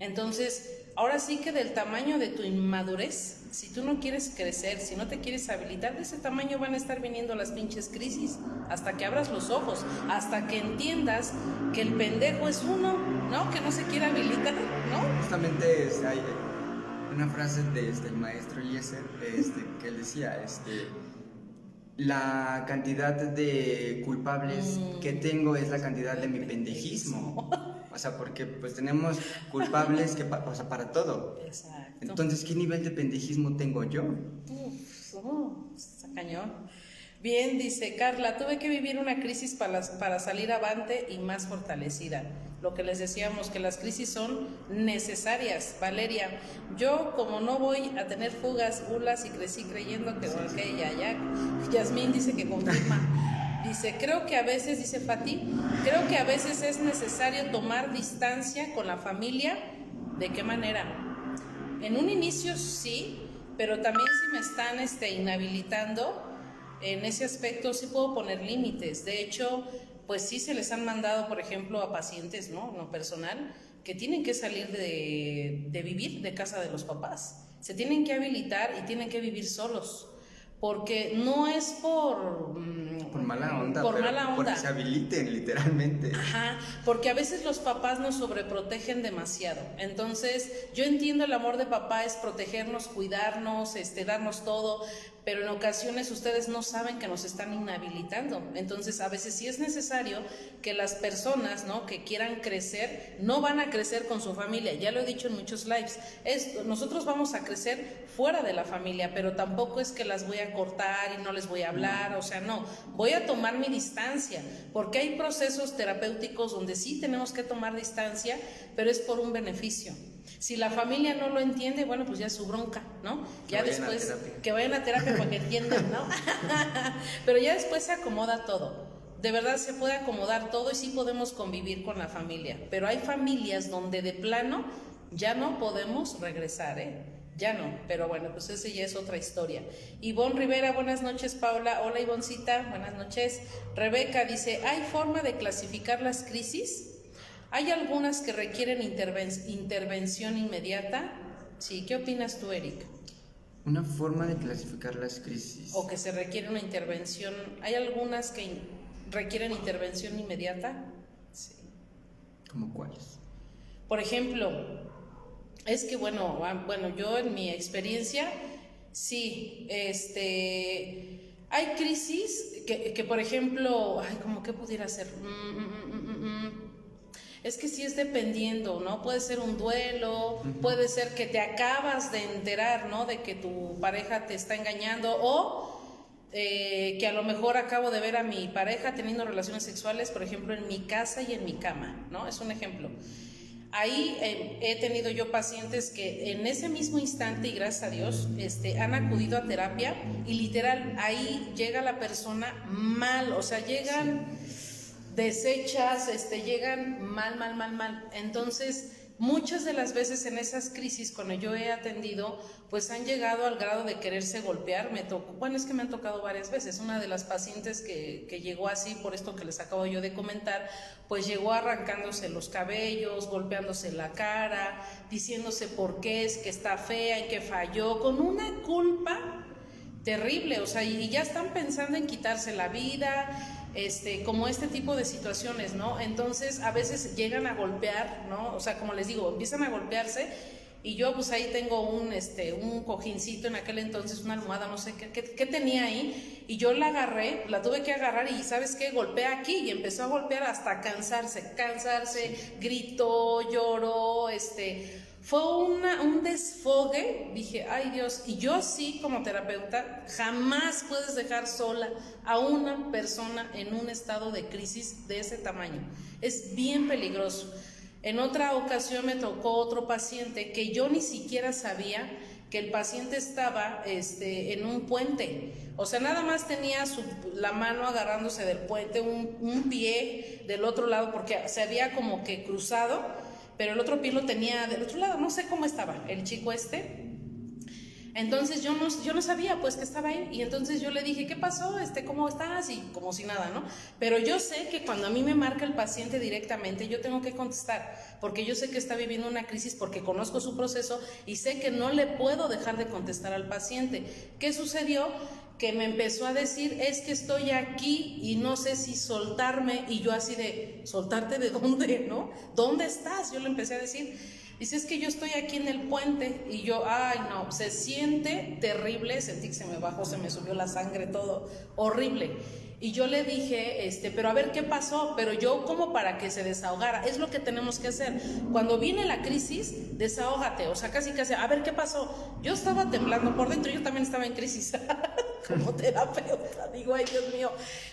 Entonces, ahora sí que del tamaño de tu inmadurez, si tú no quieres crecer, si no te quieres habilitar, de ese tamaño van a estar viniendo las pinches crisis, hasta que abras los ojos, hasta que entiendas que el pendejo es uno, ¿no? Que no se quiere habilitar, ¿no? Justamente hay una frase del maestro Eliezer, que él decía, la cantidad de culpables que tengo es la cantidad de mi pendejismo. O sea, porque pues tenemos culpables o sea, para todo. Exacto. Entonces, ¿qué nivel de pendejismo tengo yo? Está cañón. Bien, dice Carla, tuve que vivir una crisis para salir avante y más fortalecida. Lo que les decíamos, que las crisis son necesarias. Valeria, yo como no voy a tener fugas, bulas y crecí creyendo que ya. Yasmín dice que confirma. Dice, creo que a veces, dice Fati, creo que a veces es necesario tomar distancia con la familia. ¿De qué manera? En un inicio sí, pero también si me están inhabilitando, en ese aspecto sí puedo poner límites. De hecho, pues sí se les han mandado, por ejemplo, a pacientes, ¿no? En lo personal, que tienen que salir de vivir de casa de los papás. Se tienen que habilitar y tienen que vivir solos. Porque no es por mala onda, por mala onda, porque se habiliten literalmente. Ajá, porque a veces los papás nos sobreprotegen demasiado. Entonces, yo entiendo el amor de papá es protegernos, cuidarnos, darnos todo, pero en ocasiones ustedes no saben que nos están inhabilitando. Entonces, a veces sí es necesario que las personas, ¿no?, que quieran crecer, no van a crecer con su familia. Ya lo he dicho en muchos lives. Nosotros vamos a crecer fuera de la familia, pero tampoco es que las voy a cortar y no les voy a hablar, o sea, no. Voy a tomar mi distancia, porque hay procesos terapéuticos donde sí tenemos que tomar distancia, pero es por un beneficio. Si la familia no lo entiende, bueno, pues ya es su bronca, ¿no? Ya después que vayan a terapia para que entiendan, ¿no? Pero ya después se acomoda todo. De verdad se puede acomodar todo y sí podemos convivir con la familia. Pero hay familias donde de plano ya no podemos regresar, ya no, pero bueno, pues esa ya es otra historia. Ivonne Rivera, buenas noches. Paula, hola Ivoncita, buenas noches. Rebeca dice, ¿hay forma de clasificar las crisis? ¿Hay algunas que requieren intervención inmediata? Sí, ¿qué opinas tú, Eric? Una forma de clasificar las crisis. O que se requiere una intervención. ¿Hay algunas que requieren intervención inmediata? Sí. ¿Cómo cuáles? Por ejemplo, es que bueno, yo en mi experiencia, sí, hay crisis que por ejemplo, ¿cómo que pudiera ser? Es que sí es dependiendo, ¿no? Puede ser un duelo, puede ser que te acabas de enterar, ¿no?, de que tu pareja te está engañando, o que a lo mejor acabo de ver a mi pareja teniendo relaciones sexuales, por ejemplo, en mi casa y en mi cama, ¿no? Es un ejemplo. Ahí he tenido yo pacientes que en ese mismo instante, y gracias a Dios, han acudido a terapia y literal, ahí llega la persona mal, o sea, llegan... Sí. Deshechas, llegan mal. Entonces, muchas de las veces en esas crisis, cuando yo he atendido, pues han llegado al grado de quererse golpear. Es que me han tocado varias veces. Una de las pacientes que llegó así, por esto que les acabo yo de comentar, pues llegó arrancándose los cabellos, golpeándose la cara, diciéndose por qué es que está fea y que falló, con una culpa terrible, o sea, y ya están pensando en quitarse la vida, como este tipo de situaciones, ¿no? Entonces, a veces llegan a golpear, ¿no? O sea, como les digo, empiezan a golpearse y yo pues ahí tengo un cojincito en aquel entonces, una almohada, no sé qué tenía ahí, y yo la agarré, la tuve que agarrar y ¿sabes qué? Golpea aquí, y empezó a golpear hasta cansarse, gritó, lloró, fue un desfogue. Dije, ay Dios, y yo sí como terapeuta, jamás puedes dejar sola a una persona en un estado de crisis de ese tamaño, es bien peligroso. En otra ocasión me tocó otro paciente que yo ni siquiera sabía que el paciente estaba en un puente, o sea, nada más tenía la mano agarrándose del puente, un pie del otro lado, porque se había como que cruzado, pero el otro pie lo tenía del otro lado, no sé cómo estaba el chico Entonces yo no sabía pues que estaba ahí, y entonces yo le dije, ¿qué pasó? ¿Cómo estás? Y como si nada, ¿no? Pero yo sé que cuando a mí me marca el paciente directamente, yo tengo que contestar, porque yo sé que está viviendo una crisis, porque conozco su proceso y sé que no le puedo dejar de contestar al paciente. ¿Qué sucedió? Que me empezó a decir, es que estoy aquí y no sé si soltarme, y yo así de, ¿soltarte de dónde, no? ¿Dónde estás? Yo le empecé a decir, dice, es que yo estoy aquí en el puente, y yo, ay no, se siente terrible, sentí que se me bajó, se me subió la sangre, todo, horrible. Y yo le dije, pero a ver qué pasó, pero yo como para que se desahogara, es lo que tenemos que hacer. Cuando viene la crisis, desahógate, o sea, casi, a ver qué pasó. Yo estaba temblando por dentro, yo también estaba en crisis, como terapeuta, digo, ay Dios mío.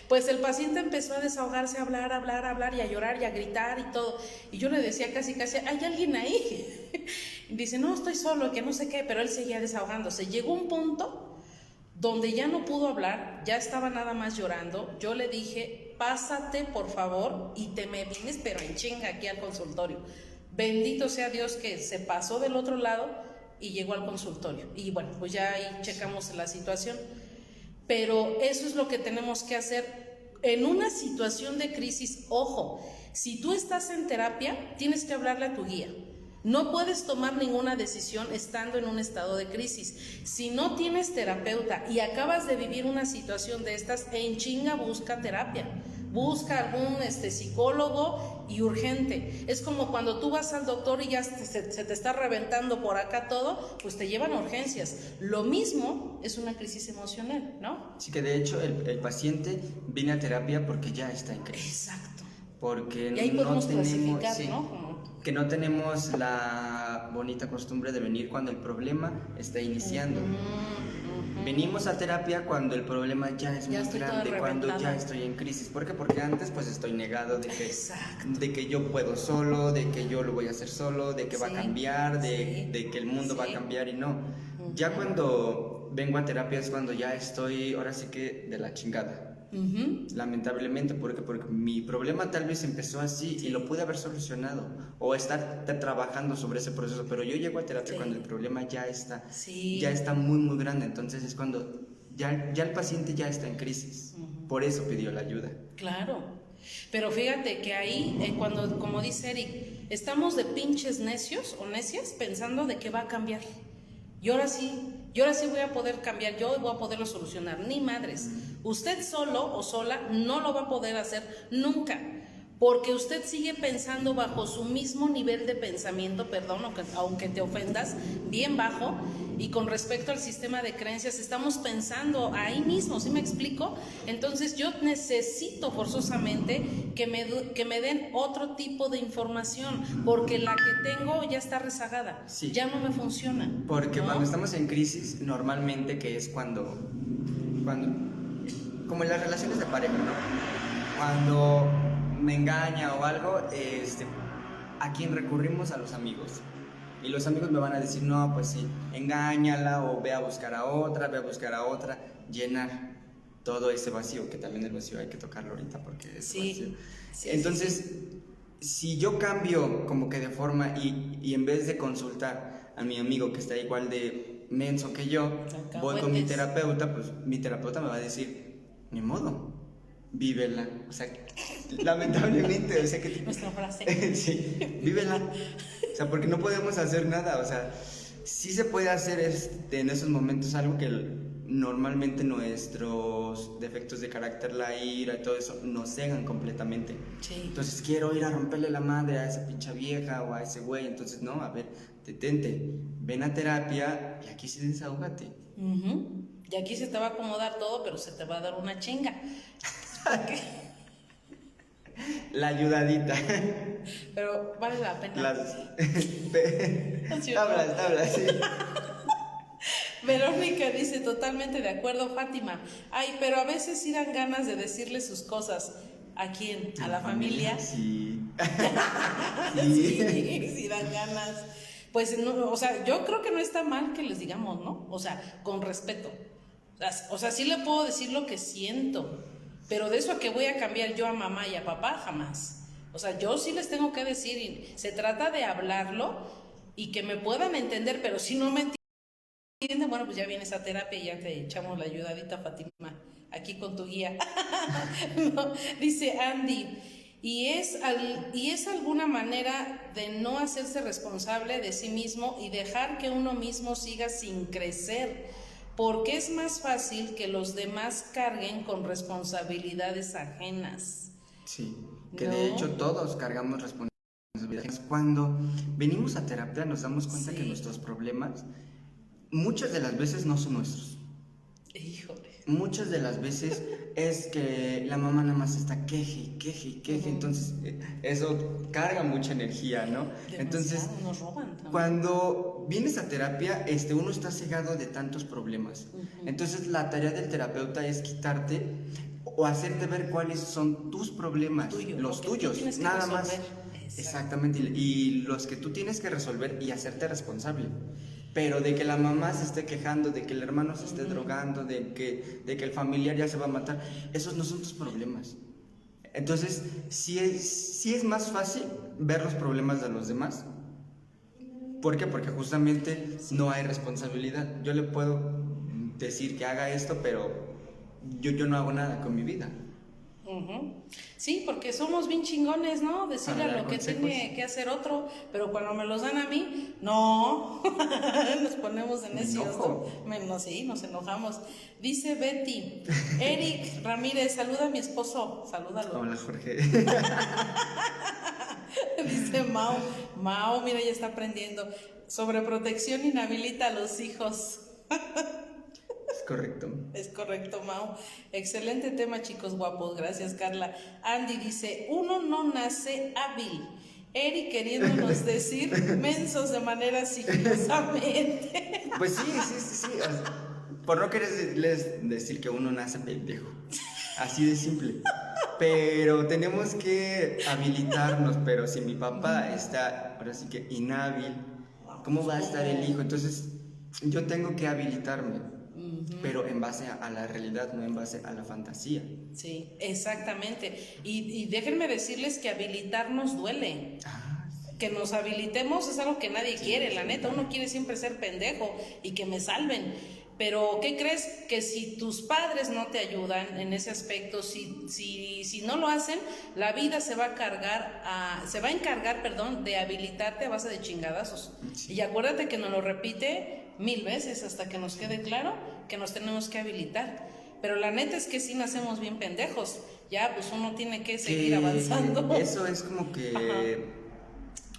Pues el paciente empezó a desahogarse, a hablar, y a llorar, y a gritar, y todo. Y yo le decía casi, ¿hay alguien ahí? Y dice, no, estoy solo, que no sé qué, pero él seguía desahogándose. Llegó un punto donde ya no pudo hablar, ya estaba nada más llorando. Yo le dije, pásate por favor y te me vienes pero en chinga aquí al consultorio. Bendito sea Dios que se pasó del otro lado y llegó al consultorio. Y bueno, pues ya ahí checamos la situación. Pero eso es lo que tenemos que hacer en una situación de crisis. Ojo, si tú estás en terapia, tienes que hablarle a tu guía. No puedes tomar ninguna decisión estando en un estado de crisis. Si no tienes terapeuta y acabas de vivir una situación de estas, en chinga busca terapia. Busca algún psicólogo y urgente. Es como cuando tú vas al doctor y ya se te está reventando por acá todo, pues te llevan a urgencias. Lo mismo es una crisis emocional, ¿no? Sí, que de hecho el paciente viene a terapia porque ya está en crisis. Exacto. Porque y ahí podemos tenemos, clasificar, sí, ¿no? que no tenemos la bonita costumbre de venir cuando el problema está iniciando. Venimos a terapia cuando el problema ya es muy grande, cuando ya estoy en crisis. ¿Por qué? Porque antes pues estoy negado de que yo puedo solo, de que yo lo voy a hacer solo, de que va a cambiar, de que el mundo va a cambiar, y no. Ya cuando vengo a terapia es cuando ya estoy, ahora sí que de la chingada. Lamentablemente, porque mi problema tal vez empezó así y lo pude haber solucionado o estar trabajando sobre ese proceso, pero yo llego a terapia cuando el problema ya está muy muy grande. Entonces es cuando ya el paciente ya está en crisis. Por eso pidió la ayuda. Claro, pero fíjate que ahí cuando, como dice Eric, estamos de pinches necios o necias pensando de que va a cambiar. Y ahora sí voy a poder cambiar, yo voy a poderlo solucionar. Ni madres, usted solo o sola no lo va a poder hacer nunca, porque usted sigue pensando bajo su mismo nivel de pensamiento, perdón, aunque te ofendas, bien bajo, y con respecto al sistema de creencias estamos pensando ahí mismo, ¿sí me explico? Entonces yo necesito forzosamente que me den otro tipo de información, porque la que tengo ya está rezagada, ya no me funciona. Porque cuando estamos en crisis, normalmente, que es cuando como en las relaciones de pareja, ¿no? Cuando me engaña o algo, ¿a quién recurrimos? A los amigos. Y los amigos me van a decir, no, pues sí, engáñala, o ve a buscar a otra, llenar todo ese vacío, que también el vacío hay que tocarlo ahorita porque es vacío. Entonces, si yo cambio como que de forma y en vez de consultar a mi amigo que está igual de menso que yo, voy con mi terapeuta, pues mi terapeuta me va a decir, ni modo, vívela. O sea, lamentablemente, o sea que... Nuestra frase. Sí, vívela. O sea, porque no podemos hacer nada. O sea, sí se puede hacer en esos momentos algo que normalmente nuestros defectos de carácter, la ira y todo eso, nos cegan completamente. Sí. Entonces quiero ir a romperle la madre a esa pincha vieja o a ese güey. Entonces, no, a ver, detente, ven a terapia y aquí sí desahógate. Y aquí se te va a acomodar todo, pero se te va a dar una chinga. La ayudadita. Pero vale la pena. Hablas, sí. Verónica dice, totalmente de acuerdo, Fátima. Ay, pero a veces sí dan ganas de decirle sus cosas. ¿A quién? ¿A la familia? Sí. Sí, dan ganas. Pues, no, o sea, yo creo que no está mal que les digamos, ¿no? O sea, con respeto. O sea, sí le puedo decir lo que siento, pero de eso a que voy a cambiar yo a mamá y a papá, jamás. O sea, yo sí les tengo que decir, y se trata de hablarlo y que me puedan entender, pero si no me entienden, bueno, pues ya vienes a terapia y ya te echamos la ayudadita, Fátima, aquí con tu guía. No, dice Andy, y es alguna manera de no hacerse responsable de sí mismo y dejar que uno mismo siga sin crecer, porque es más fácil que los demás carguen con responsabilidades ajenas. Sí, que de hecho todos cargamos responsabilidades. Cuando venimos a terapia nos damos cuenta que nuestros problemas muchas de las veces no son nuestros. Híjole. Muchas de las veces es que la mamá nada más está queje, entonces eso carga mucha energía, ¿no? Demasiado, entonces nos roban también. Cuando vienes a terapia, uno está cegado de tantos problemas. Entonces la tarea del terapeuta es quitarte o hacerte ver cuáles son tus problemas, los tuyos, nada más. Exactamente, y los que tú tienes que resolver y hacerte responsable. Pero de que la mamá se esté quejando, de que el hermano se esté drogando, de que el familiar ya se va a matar, esos no son tus problemas. Entonces, sí es más fácil ver los problemas de los demás ¿Por qué? Porque justamente no hay responsabilidad. Yo le puedo decir que haga esto, pero yo no hago nada con mi vida. Sí, porque somos bien chingones, ¿no? Decirle a lo que consejos. tiene que hacer otro, pero cuando me los dan a mí, no, nos ponemos de necios, ¿no? Sí, nos enojamos. Dice Betty, Eric Ramírez, saluda a mi esposo, salúdalo. Hola, Jorge. Dice Mao, mira, ya está aprendiendo. Sobreprotección inhabilita a los hijos. Es correcto. Es correcto, Mau. Excelente tema, chicos guapos. Gracias, Carla. Andy dice, uno no nace hábil. Eri queriéndonos decir mensos de manera sigilosamente. Pues sí. Por no quererles decir que uno nace pendejo. Así de simple. Pero tenemos que habilitarnos. Pero si mi papá está, ahora sí que inhábil, ¿cómo va a estar el hijo? Entonces, yo tengo que habilitarme. Pero en base a la realidad, no en base a la fantasía. Sí, exactamente. Y déjenme decirles que habilitarnos duele. Que nos habilitemos es algo que nadie quiere, la neta. Uno quiere siempre ser pendejo y que me salven. Pero, ¿qué crees? Que si tus padres no te ayudan en ese aspecto, si no lo hacen, la vida se va a encargar de habilitarte a base de chingadazos. Sí. Y acuérdate que nos lo repite 1000 veces hasta que nos quede claro que nos tenemos que habilitar. Pero la neta es que sí nacemos bien pendejos. Ya, pues uno tiene que seguir avanzando. Eso es como que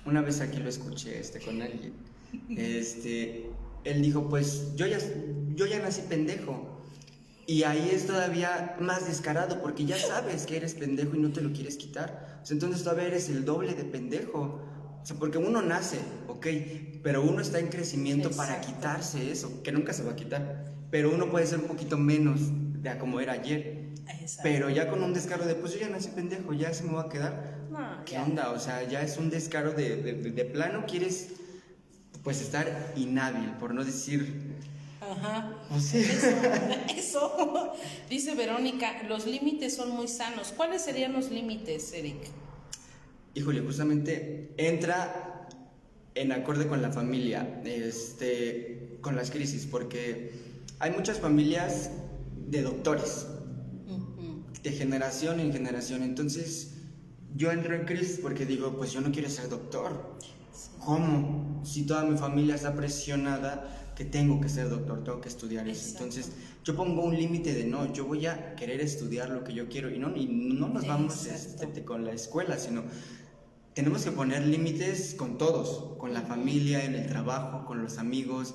una vez aquí lo escuché con alguien. Él dijo, pues yo ya nací pendejo. Y ahí es todavía más descarado porque ya sabes que eres pendejo y no te lo quieres quitar. O sea, entonces todavía eres el doble de pendejo. O sea, porque uno nace, ok, pero uno está en crecimiento. Exacto. Para quitarse eso, que nunca se va a quitar. Pero uno puede ser un poquito menos de a como era ayer. Exacto. Pero ya con un descaro de, pues yo ya nací pendejo, ya se me va a quedar. No, ¿qué onda? O sea, ya es un descaro de plano, quieres pues estar inhábil, por no decir... O sea. Eso. Dice Verónica, los límites son muy sanos. ¿Cuáles serían los límites, Eric? Híjole, justamente entra en acorde con la familia, con las crisis, porque hay muchas familias de doctores, de generación en generación. Entonces yo entro en crisis porque digo, pues yo no quiero ser doctor. ¿Cómo? Si toda mi familia está presionada que tengo que ser doctor, tengo que estudiar eso. Entonces yo pongo un límite de no, yo voy a querer estudiar lo que yo quiero y no nos vamos con la escuela, sino tenemos que poner límites con todos, con la familia, en el trabajo, con los amigos,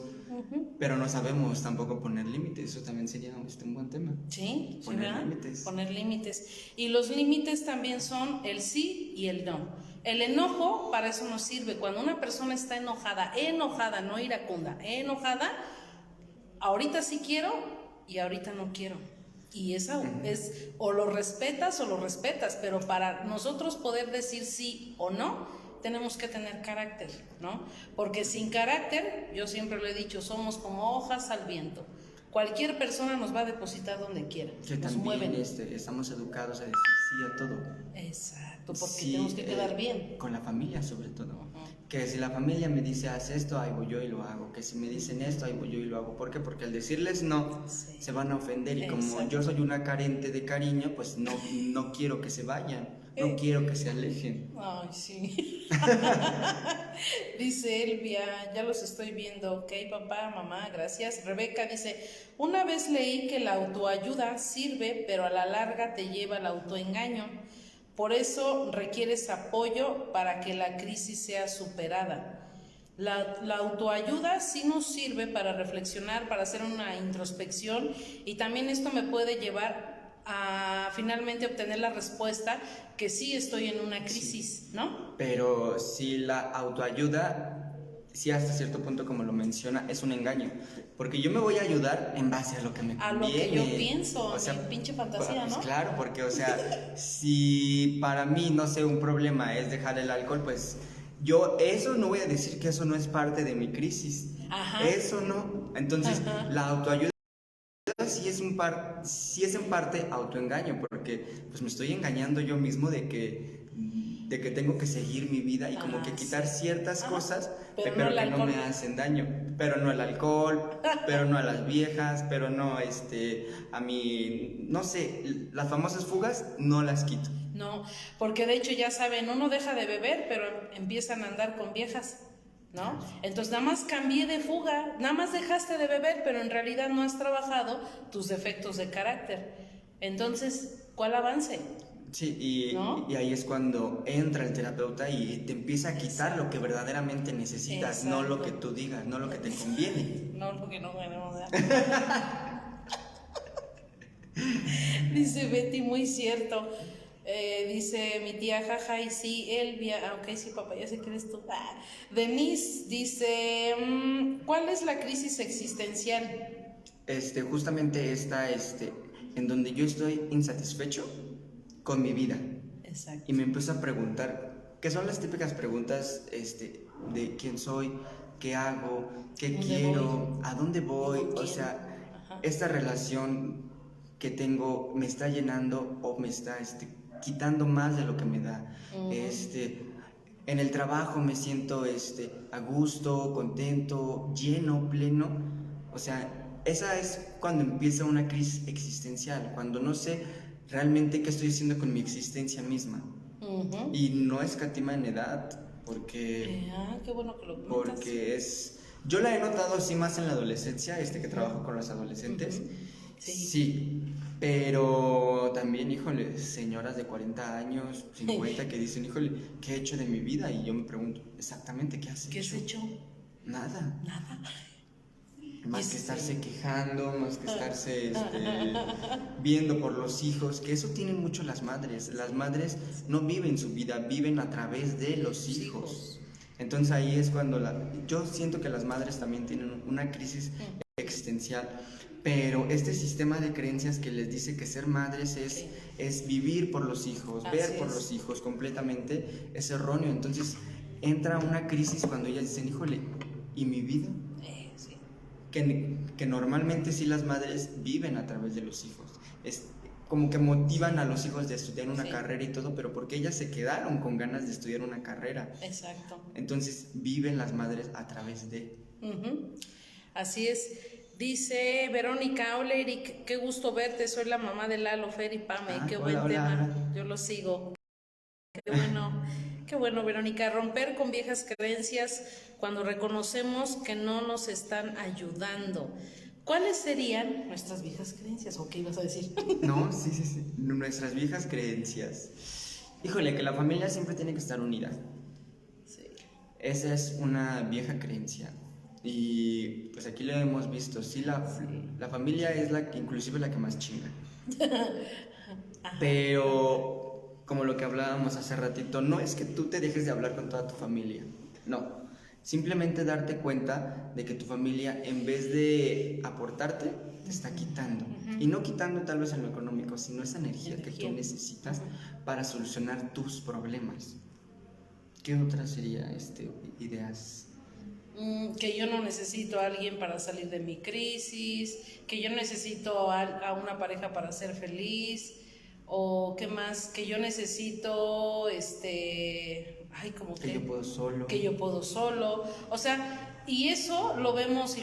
pero no sabemos tampoco poner límites. Eso también sería un buen tema. Sí, poner límites. Poner límites. Y los límites también son el sí y el no. El enojo para eso nos sirve. Cuando una persona está enojada, no iracunda, enojada, ahorita sí quiero y ahorita no quiero. Y esa es, o lo respetas, pero para nosotros poder decir sí o no, tenemos que tener carácter, ¿no? Porque sin carácter, yo siempre lo he dicho, somos como hojas al viento. Cualquier persona nos va a depositar donde quiera. Que nos también estamos educados a decir sí a todo. Exacto, porque tenemos que quedar bien. Con la familia sobre todo. Que si la familia me dice haz esto, ahí voy yo y lo hago. Que si me dicen esto, ahí voy yo y lo hago. ¿Por qué? Porque al decirles no, se van a ofender. Y como yo soy una carente de cariño, pues no quiero que se vayan. No quiero que se alejen. Ay, sí. Dice Elvia, ya los estoy viendo. Ok, papá, mamá, gracias. Rebeca dice, una vez leí que la autoayuda sirve, pero a la larga te lleva al autoengaño. Por eso requieres apoyo para que la crisis sea superada. La autoayuda sí nos sirve para reflexionar, para hacer una introspección, y también esto me puede llevar a finalmente obtener la respuesta que sí estoy en una crisis, ¿no? Pero si la autoayuda, sí hasta cierto punto, como lo menciona, es un engaño, porque yo me voy a ayudar en base a lo que me conviene. A lo que yo pienso, o sea, mi pinche fantasía, pues, ¿no? Claro, porque, o sea, si para mí, no sé, un problema es dejar el alcohol, pues yo eso no voy a decir que eso no es parte de mi crisis. Eso no. Entonces, la autoayuda sí es en parte autoengaño, porque pues me estoy engañando yo mismo de que de que tengo que seguir mi vida y como que quitar ciertas cosas, pero no que no me hacen daño. Pero no el alcohol, pero no a las viejas, pero no a mí, no sé, las famosas fugas no las quito. No, porque de hecho ya saben, uno deja de beber, pero empiezan a andar con viejas, ¿no? Entonces nada más cambié de fuga, nada más dejaste de beber, pero en realidad no has trabajado tus defectos de carácter. Entonces, ¿cuál avance? Sí, ¿no? y ahí es cuando entra el terapeuta y te empieza a quitar lo que verdaderamente necesitas, no lo que tú digas, no lo que te conviene. No lo que no queremos. Dice Betty, muy cierto. Dice mi tía, jaja, y sí, Elvia, ok, sí, papá, ya sé que eres tú. Denise dice, ¿cuál es la crisis existencial? Justamente esta, en donde yo estoy insatisfecho con mi vida. Exacto. Y me empiezo a preguntar, ¿qué son las típicas preguntas, de quién soy, qué hago, qué quiero, a dónde voy? O sea, esta relación que tengo me está llenando o me está quitando más de lo que me da. En el trabajo me siento a gusto, contento, lleno, pleno. O sea, esa es cuando empieza una crisis existencial, cuando no sé realmente qué estoy haciendo con mi existencia misma. Y no escatima en edad, porque qué bueno que lo comentas. Porque yo la he notado así más en la adolescencia, que trabajo con los adolescentes. Sí, pero también, híjole, señoras de 40 años, 50 que dicen, híjole, ¿qué he hecho de mi vida? Y yo me pregunto, exactamente, ¿qué has hecho? ¿Qué has hecho? Nada. Más que estarse quejando, más que estarse viendo por los hijos, que eso tienen mucho las madres. Las madres no viven su vida, viven a través de los hijos. Entonces ahí es cuando yo siento que las madres también tienen una crisis existencial, pero este sistema de creencias que les dice que ser madres es vivir por los hijos, ver por los hijos completamente, es erróneo. Entonces entra una crisis cuando ellas dicen, híjole, ¿y mi vida? Que normalmente sí las madres viven a través de los hijos, como que motivan a los hijos de estudiar una carrera y todo, pero porque ellas se quedaron con ganas de estudiar una carrera. Exacto. Entonces viven las madres a través de. Así es. Dice Verónica, hola Eric, qué gusto verte, soy la mamá de Lalo, Fer y Pame, qué buen tema, yo lo sigo. Qué bueno, Verónica, romper con viejas creencias cuando reconocemos que no nos están ayudando. ¿Cuáles serían nuestras viejas creencias? ¿O qué ibas a decir? No, sí, nuestras viejas creencias. Híjole, que la familia siempre tiene que estar unida. Sí. Esa es una vieja creencia. Y pues aquí lo hemos visto, sí, la familia es inclusive la que más chinga. Pero como lo que hablábamos hace ratito, no es que tú te dejes de hablar con toda tu familia, no, simplemente darte cuenta de que tu familia, en vez de aportarte, te está quitando, y no quitando tal vez en lo económico, sino esa energía que tú necesitas para solucionar tus problemas. ¿Qué otras serían ideas? Que yo no necesito a alguien para salir de mi crisis, que yo necesito a una pareja para ser feliz, o qué más, que yo necesito, que yo puedo solo. Que yo puedo solo, o sea, y eso lo vemos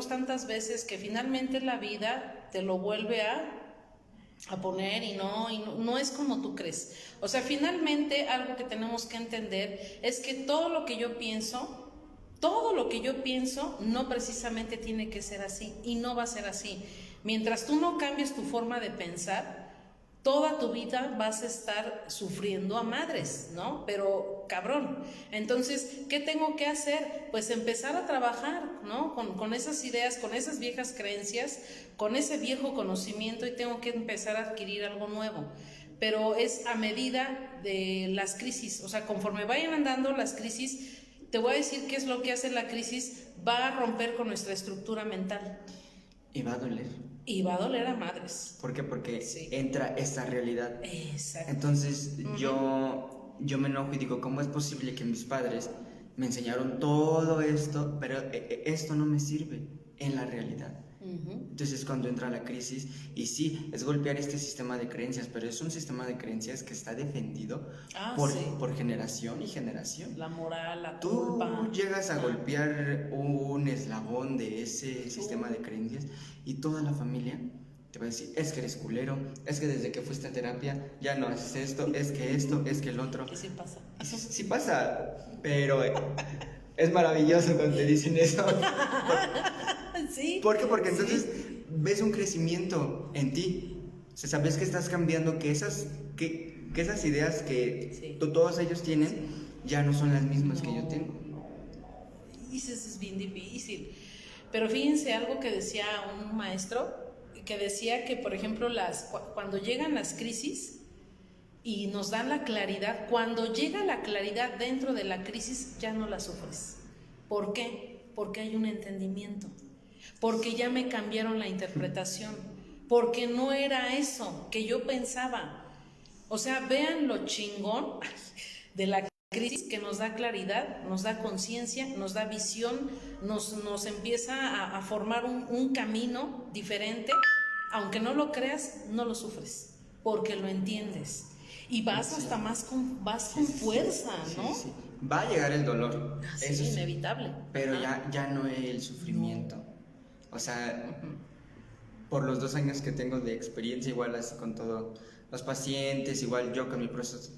tantas veces que finalmente la vida te lo vuelve a poner y no es como tú crees. O sea, finalmente algo que tenemos que entender es que todo lo que yo pienso no precisamente tiene que ser así y no va a ser así. Mientras tú no cambies tu forma de pensar, toda tu vida vas a estar sufriendo a madres, ¿no? Pero cabrón. Entonces, ¿qué tengo que hacer? Pues empezar a trabajar, ¿no? Con esas ideas, con esas viejas creencias, con ese viejo conocimiento, y tengo que empezar a adquirir algo nuevo. Pero es a medida de las crisis, o sea, conforme vayan andando las crisis, te voy a decir qué es lo que hace la crisis, va a romper con nuestra estructura mental. Y va a doler. Y va a doler a madres. ¿Por qué? Porque entra esta realidad. Exacto. Entonces yo me enojo y digo, ¿cómo es posible que mis padres me enseñaron todo esto, pero esto no me sirve en la realidad? Entonces es cuando entra la crisis y sí, es golpear este sistema de creencias, pero es un sistema de creencias que está defendido por generación y generación. La moral, la Tú culpa. llegas a golpear un eslabón de ese sistema de creencias y toda la familia te va a decir, es que eres culero, es que desde que fuiste a terapia ya no haces esto, es que el otro. Y sí pasa. Sí pasa, pero es maravilloso cuando te dicen eso. Sí. ¿Por qué? Porque entonces ves un crecimiento en ti. O sea, sabes que estás cambiando, que esas ideas que todos ellos tienen ya no son las mismas que yo tengo. Y eso es bien difícil. Pero fíjense algo que decía un maestro, que decía que, por ejemplo, cuando llegan las crisis y nos dan la claridad, cuando llega la claridad dentro de la crisis ya no la sufres. ¿Por qué? Porque hay un entendimiento. Porque ya me cambiaron la interpretación, porque no era eso que yo pensaba. O sea, vean lo chingón de la crisis, que nos da claridad, nos da conciencia, nos da visión, nos empieza a formar un camino diferente. Aunque no lo creas, no lo sufres, porque lo entiendes. Y vas hasta más con fuerza, ¿no? Sí. Va a llegar el dolor. Eso es inevitable. Pero ya no el sufrimiento. No. O sea, por los 2 años que tengo de experiencia, igual así con todos los pacientes, igual yo con mi proceso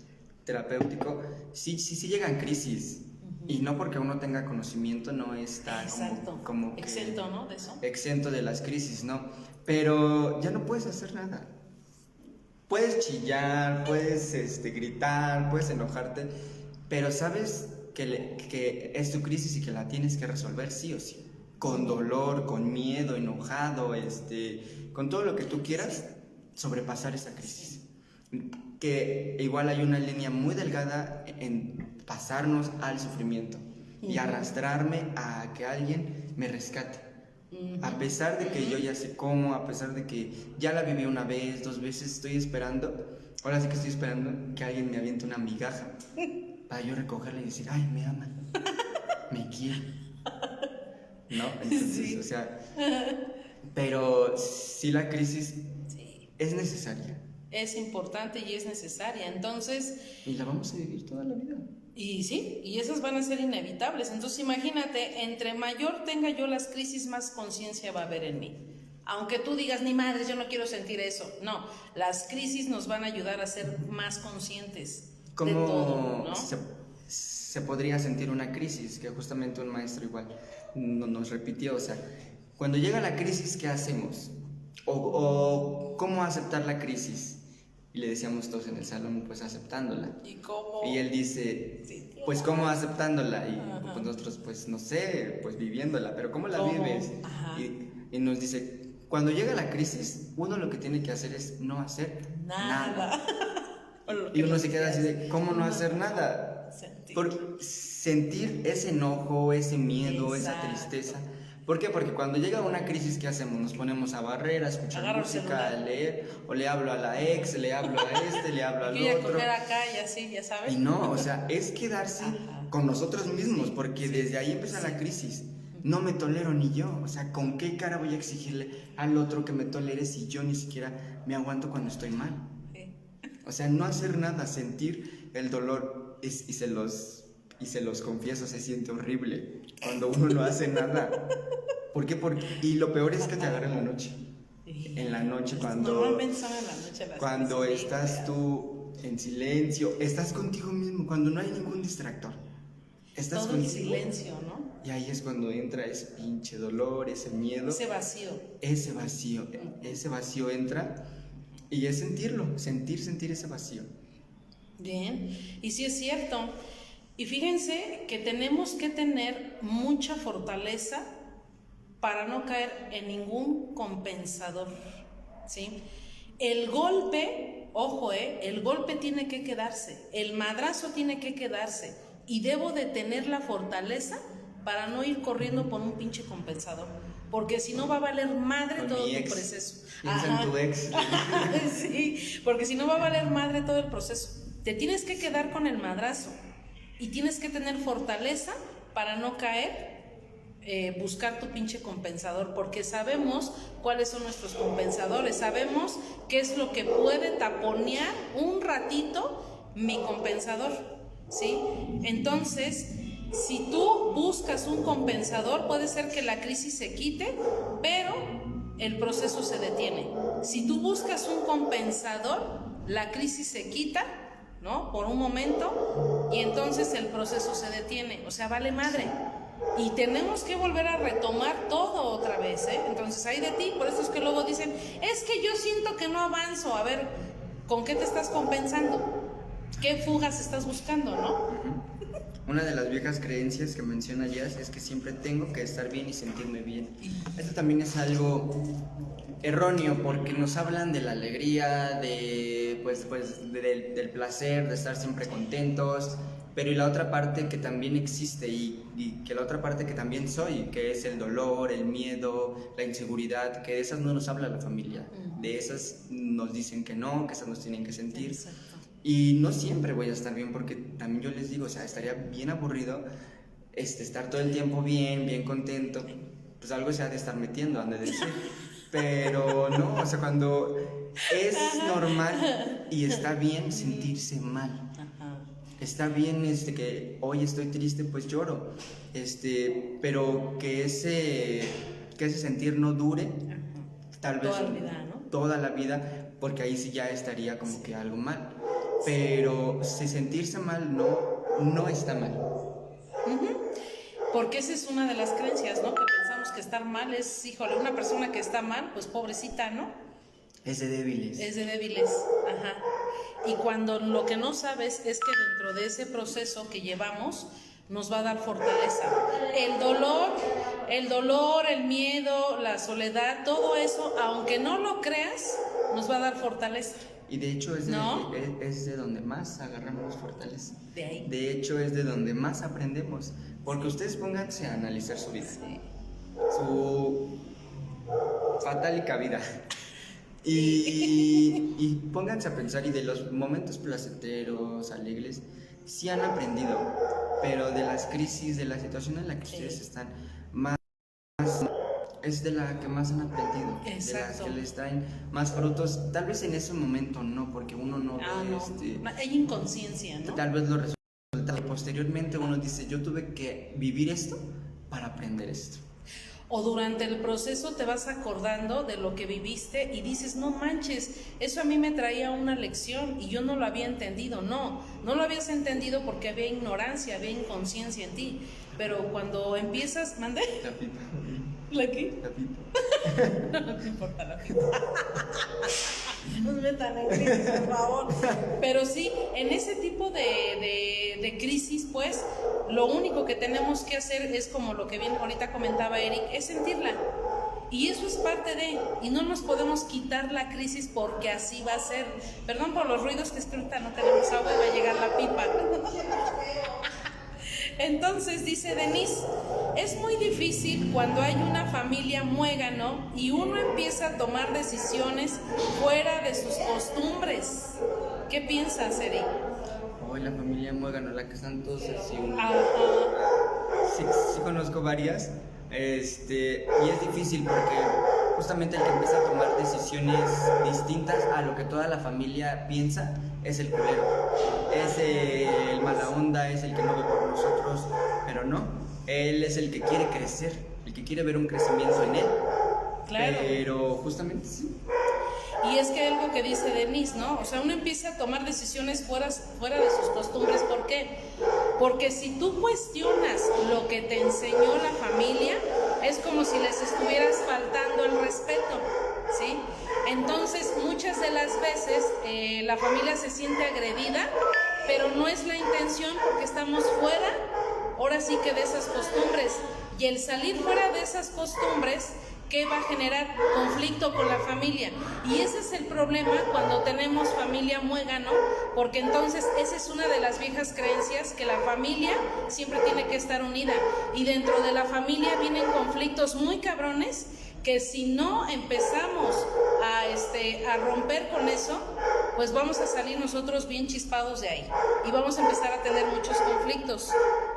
terapéutico, sí llegan crisis. Y no porque uno tenga conocimiento no está como exento, ¿no? De eso. Exento de las crisis, ¿no? Pero ya no puedes hacer nada. Puedes chillar, puedes gritar, puedes enojarte, pero sabes que es tu crisis y que la tienes que resolver sí o sí. Con dolor, con miedo, enojado, con todo lo que tú quieras, sobrepasar esa crisis. Que igual hay una línea muy delgada en pasarnos al sufrimiento y arrastrarme a que alguien me rescate. A pesar de que yo ya sé cómo, a pesar de que ya la viví 1 vez, 2 veces, ahora sí que estoy esperando que alguien me aviente una migaja para yo recogerla y decir, ay, me aman, me quieren. ¿No? Entonces, o sea, pero sí la crisis es necesaria. Es importante y es necesaria, entonces... Y la vamos a vivir toda la vida. Y sí, y esas van a ser inevitables. Entonces imagínate, entre mayor tenga yo las crisis, más conciencia va a haber en mí. Aunque tú digas, ni madres, yo no quiero sentir eso. No, las crisis nos van a ayudar a ser más conscientes de todo, ¿no? Se podría sentir una crisis, que justamente un maestro igual nos repitió, o sea, cuando llega la crisis, ¿qué hacemos? O ¿cómo aceptar la crisis? Y le decíamos todos en el salón, pues aceptándola. ¿Y cómo? Y él dice, pues ¿cómo aceptándola? Y pues nosotros, pues no sé, pues viviéndola, pero ¿cómo la vives? Y nos dice, cuando llega la crisis, uno lo que tiene que hacer es no hacer nada. Y uno se queda así de, ¿cómo no hacer nada? Porque sentir ese enojo, ese miedo, esa tristeza. ¿Por qué? Porque cuando llega una crisis, ¿qué hacemos? Nos ponemos a barrer, a escuchar música, a leer, o le hablo a la ex, le hablo a le hablo al otro. Comer acá y así, ya sabes. Y no, o sea, es quedarse con nosotros mismos, porque desde ahí empieza la crisis. No me tolero ni yo, o sea, ¿con qué cara voy a exigirle al otro que me tolere si yo ni siquiera me aguanto cuando estoy mal? O sea, no hacer nada, sentir el dolor, y se los confieso, se siente horrible cuando uno no hace nada. ¿Por qué? Y lo peor es que te agarra en la noche. En la noche, normalmente son en la noche las cuando estás tú en silencio, estás contigo mismo, cuando no hay ningún distractor. Estás todo contigo. El silencio, ¿no? Y ahí es cuando entra ese pinche dolor, ese miedo. Ese vacío. Ese vacío entra y es sentirlo, sentir ese vacío. Bien, y sí es cierto. Y fíjense que tenemos que tener mucha fortaleza para no caer en ningún compensador, ¿sí? El golpe, ojo, el golpe tiene que quedarse, el madrazo tiene que quedarse, y debo de tener la fortaleza para no ir corriendo por un pinche compensador, porque si no va a valer madre con todo tu proceso. Piensa en tu ex. Sí, porque si no va a valer madre todo el proceso. Te tienes que quedar con el madrazo y tienes que tener fortaleza para no caer buscar tu pinche compensador, porque sabemos cuáles son nuestros compensadores, sabemos qué es lo que puede taponear un ratito mi compensador, ¿sí? Entonces, si tú buscas un compensador, puede ser que la crisis se quite, pero el proceso se detiene. Si tú buscas un compensador, la crisis se quita, ¿no? Por un momento, y entonces el proceso se detiene, o sea, vale madre. Y tenemos que volver a retomar todo otra vez, ¿eh? Entonces, hay de ti, por eso es que luego dicen, es que yo siento que no avanzo. A ver, ¿con qué te estás compensando? ¿Qué fugas estás buscando, no? Una de las viejas creencias que menciona Jazz es que siempre tengo que estar bien y sentirme bien. Esto también es algo erróneo, porque nos hablan de la alegría, del placer, de estar siempre contentos, pero y la otra parte que también existe y que la otra parte que también soy, que es el dolor, el miedo, la inseguridad, que de esas no nos habla la familia, de esas nos dicen que no, que esas nos tienen que sentir. Exacto. Y no siempre voy a estar bien, porque también yo les digo, o sea, estaría bien aburrido estar todo el tiempo bien contento, pues algo se ha de estar metiendo, han de decir. Pero no, o sea, cuando es normal y está bien sentirse mal. Está bien que hoy estoy triste, pues lloro. Pero que ese sentir no dure, tal vez toda la vida, ¿no? Toda la vida, porque ahí sí ya estaría como que algo mal. Pero si sentirse mal no está mal. Porque esa es una de las creencias, ¿no? Que pensamos que estar mal es, híjole, una persona que está mal, pues pobrecita, ¿no? Es de débiles. Es de débiles, ajá. Y cuando lo que no sabes es que dentro de ese proceso que llevamos nos va a dar fortaleza. El dolor, el miedo, la soledad, todo eso, aunque no lo creas, nos va a dar fortaleza. Y de hecho es de donde más agarramos fortaleza. De ahí. De hecho es de donde más aprendemos. Porque ustedes pónganse a analizar su vida. Sí. Su fatálica vida. Y pónganse a pensar, y de los momentos placenteros, alegres, sí han aprendido, pero de las crisis, de la situación en la que ustedes están, más es de la que más han aprendido. Exacto. De las que les traen más frutos. Tal vez en ese momento no, porque uno no hay inconsciencia, ¿no? Tal vez lo resulta. Posteriormente uno dice, yo tuve que vivir esto para aprender esto. O durante el proceso te vas acordando de lo que viviste y dices, no manches, eso a mí me traía una lección y yo no lo había entendido. No lo habías entendido porque había ignorancia, había inconsciencia en ti. Pero cuando empiezas, ¿mande? La pipa. ¿La qué? La pipa. No importa la pipa. Nos metan en crisis, por favor. Pero sí, en ese tipo de crisis, pues, lo único que tenemos que hacer es como lo que bien ahorita comentaba Eric, es sentirla. Y eso es parte de, y no nos podemos quitar la crisis porque así va a ser. Perdón por los ruidos, que es que ahorita no tenemos agua y va a llegar la pipa. Entonces dice Denise, es muy difícil cuando hay una familia muégano y uno empieza a tomar decisiones fuera de sus costumbres. ¿Qué piensas, Eric? Hoy la familia muégano, la que están todos así. Ajá. Sí conozco varias. Y es difícil porque justamente el que empieza a tomar decisiones distintas a lo que toda la familia piensa es el culero, es el mala onda, es el que no ve por nosotros, pero no, él es el que quiere crecer, el que quiere ver un crecimiento en él. Claro. Pero justamente sí. Y es que algo que dice Denise, ¿no? O sea, uno empieza a tomar decisiones fuera de sus costumbres. ¿Por qué? Porque si tú cuestionas lo que te enseñó la familia, es como si les estuvieras faltando el respeto, ¿sí? Entonces, muchas de las veces la familia se siente agredida, pero no es la intención porque estamos fuera, ahora sí que de esas costumbres. Y el salir fuera de esas costumbres, ¿qué va a generar? Conflicto con la familia. Y ese es el problema cuando tenemos familia muégano, porque entonces esa es una de las viejas creencias, que la familia siempre tiene que estar unida. Y dentro de la familia vienen conflictos muy cabrones, que si no empezamos a romper con eso, pues vamos a salir nosotros bien chispados de ahí y vamos a empezar a tener muchos conflictos,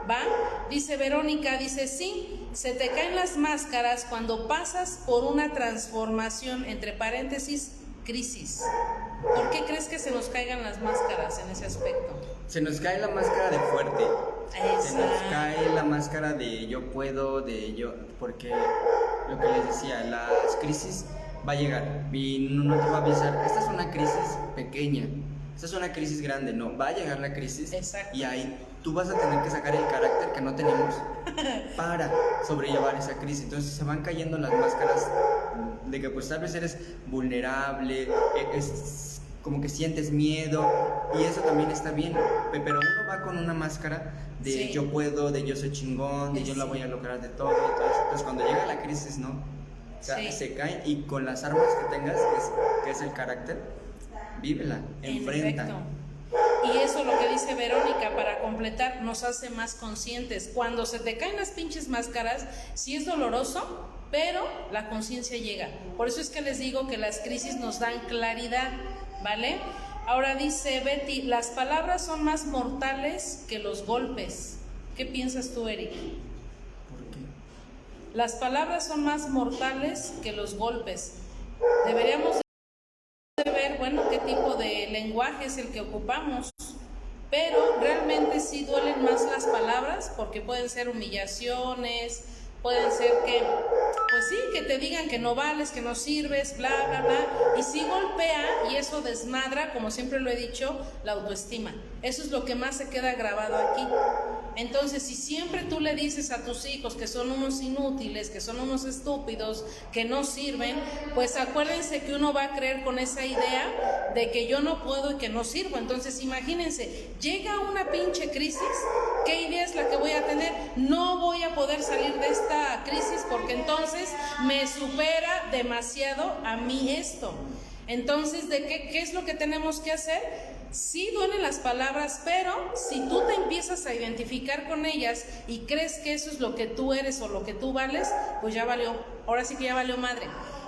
¿va? Dice Verónica, dice, sí, se te caen las máscaras cuando pasas por una transformación, entre paréntesis, crisis. ¿Por qué crees que se nos caigan las máscaras en ese aspecto? Se nos cae la máscara de fuerte. Exacto. Se nos cae la máscara de yo puedo, de yo, porque lo que les decía, las crisis va a llegar y no te va a avisar, esta es una crisis pequeña, esta es una crisis grande, no, va a llegar la crisis. Exacto. Y ahí tú vas a tener que sacar el carácter que no tenemos para sobrellevar esa crisis. Entonces se van cayendo las máscaras de que pues tal vez eres vulnerable, es como que sientes miedo y eso también está bien, pero uno va con una máscara de sí. Yo puedo, de yo soy chingón, de yo la voy a lograr de todo. Entonces cuando llega la crisis, ¿no? O sea, sí. Se cae y con las armas que tengas, que es el carácter, vívela, enfrenta. Y eso lo que dice Verónica, para completar, nos hace más conscientes. Cuando se te caen las pinches máscaras, sí es doloroso, pero la conciencia llega. Por eso es que les digo que las crisis nos dan claridad, ¿vale? Ahora dice Betty, las palabras son más mortales que los golpes. ¿Qué piensas tú, Eric? ¿Por qué? Las palabras son más mortales que los golpes. Deberíamos de ver, bueno, qué tipo de lenguaje es el que ocupamos, pero realmente sí duelen más las palabras, porque pueden ser humillaciones, pueden ser que, pues sí, que te digan que no vales, que no sirves, bla, bla, bla, y sí golpea y eso desmadra, como siempre lo he dicho, la autoestima. Eso es lo que más se queda grabado aquí. Entonces, si siempre tú le dices a tus hijos que son unos inútiles, que son unos estúpidos, que no sirven, pues acuérdense que uno va a creer con esa idea de que yo no puedo y que no sirvo. Entonces, imagínense, llega una pinche crisis, ¿qué idea es la que voy a tener? No voy a poder salir de esta crisis porque entonces me supera demasiado a mí esto. Entonces, ¿qué es lo que tenemos que hacer? Sí duelen las palabras, pero si tú te empiezas a identificar con ellas y crees que eso es lo que tú eres o lo que tú vales, pues ya valió, ahora sí que ya valió madre.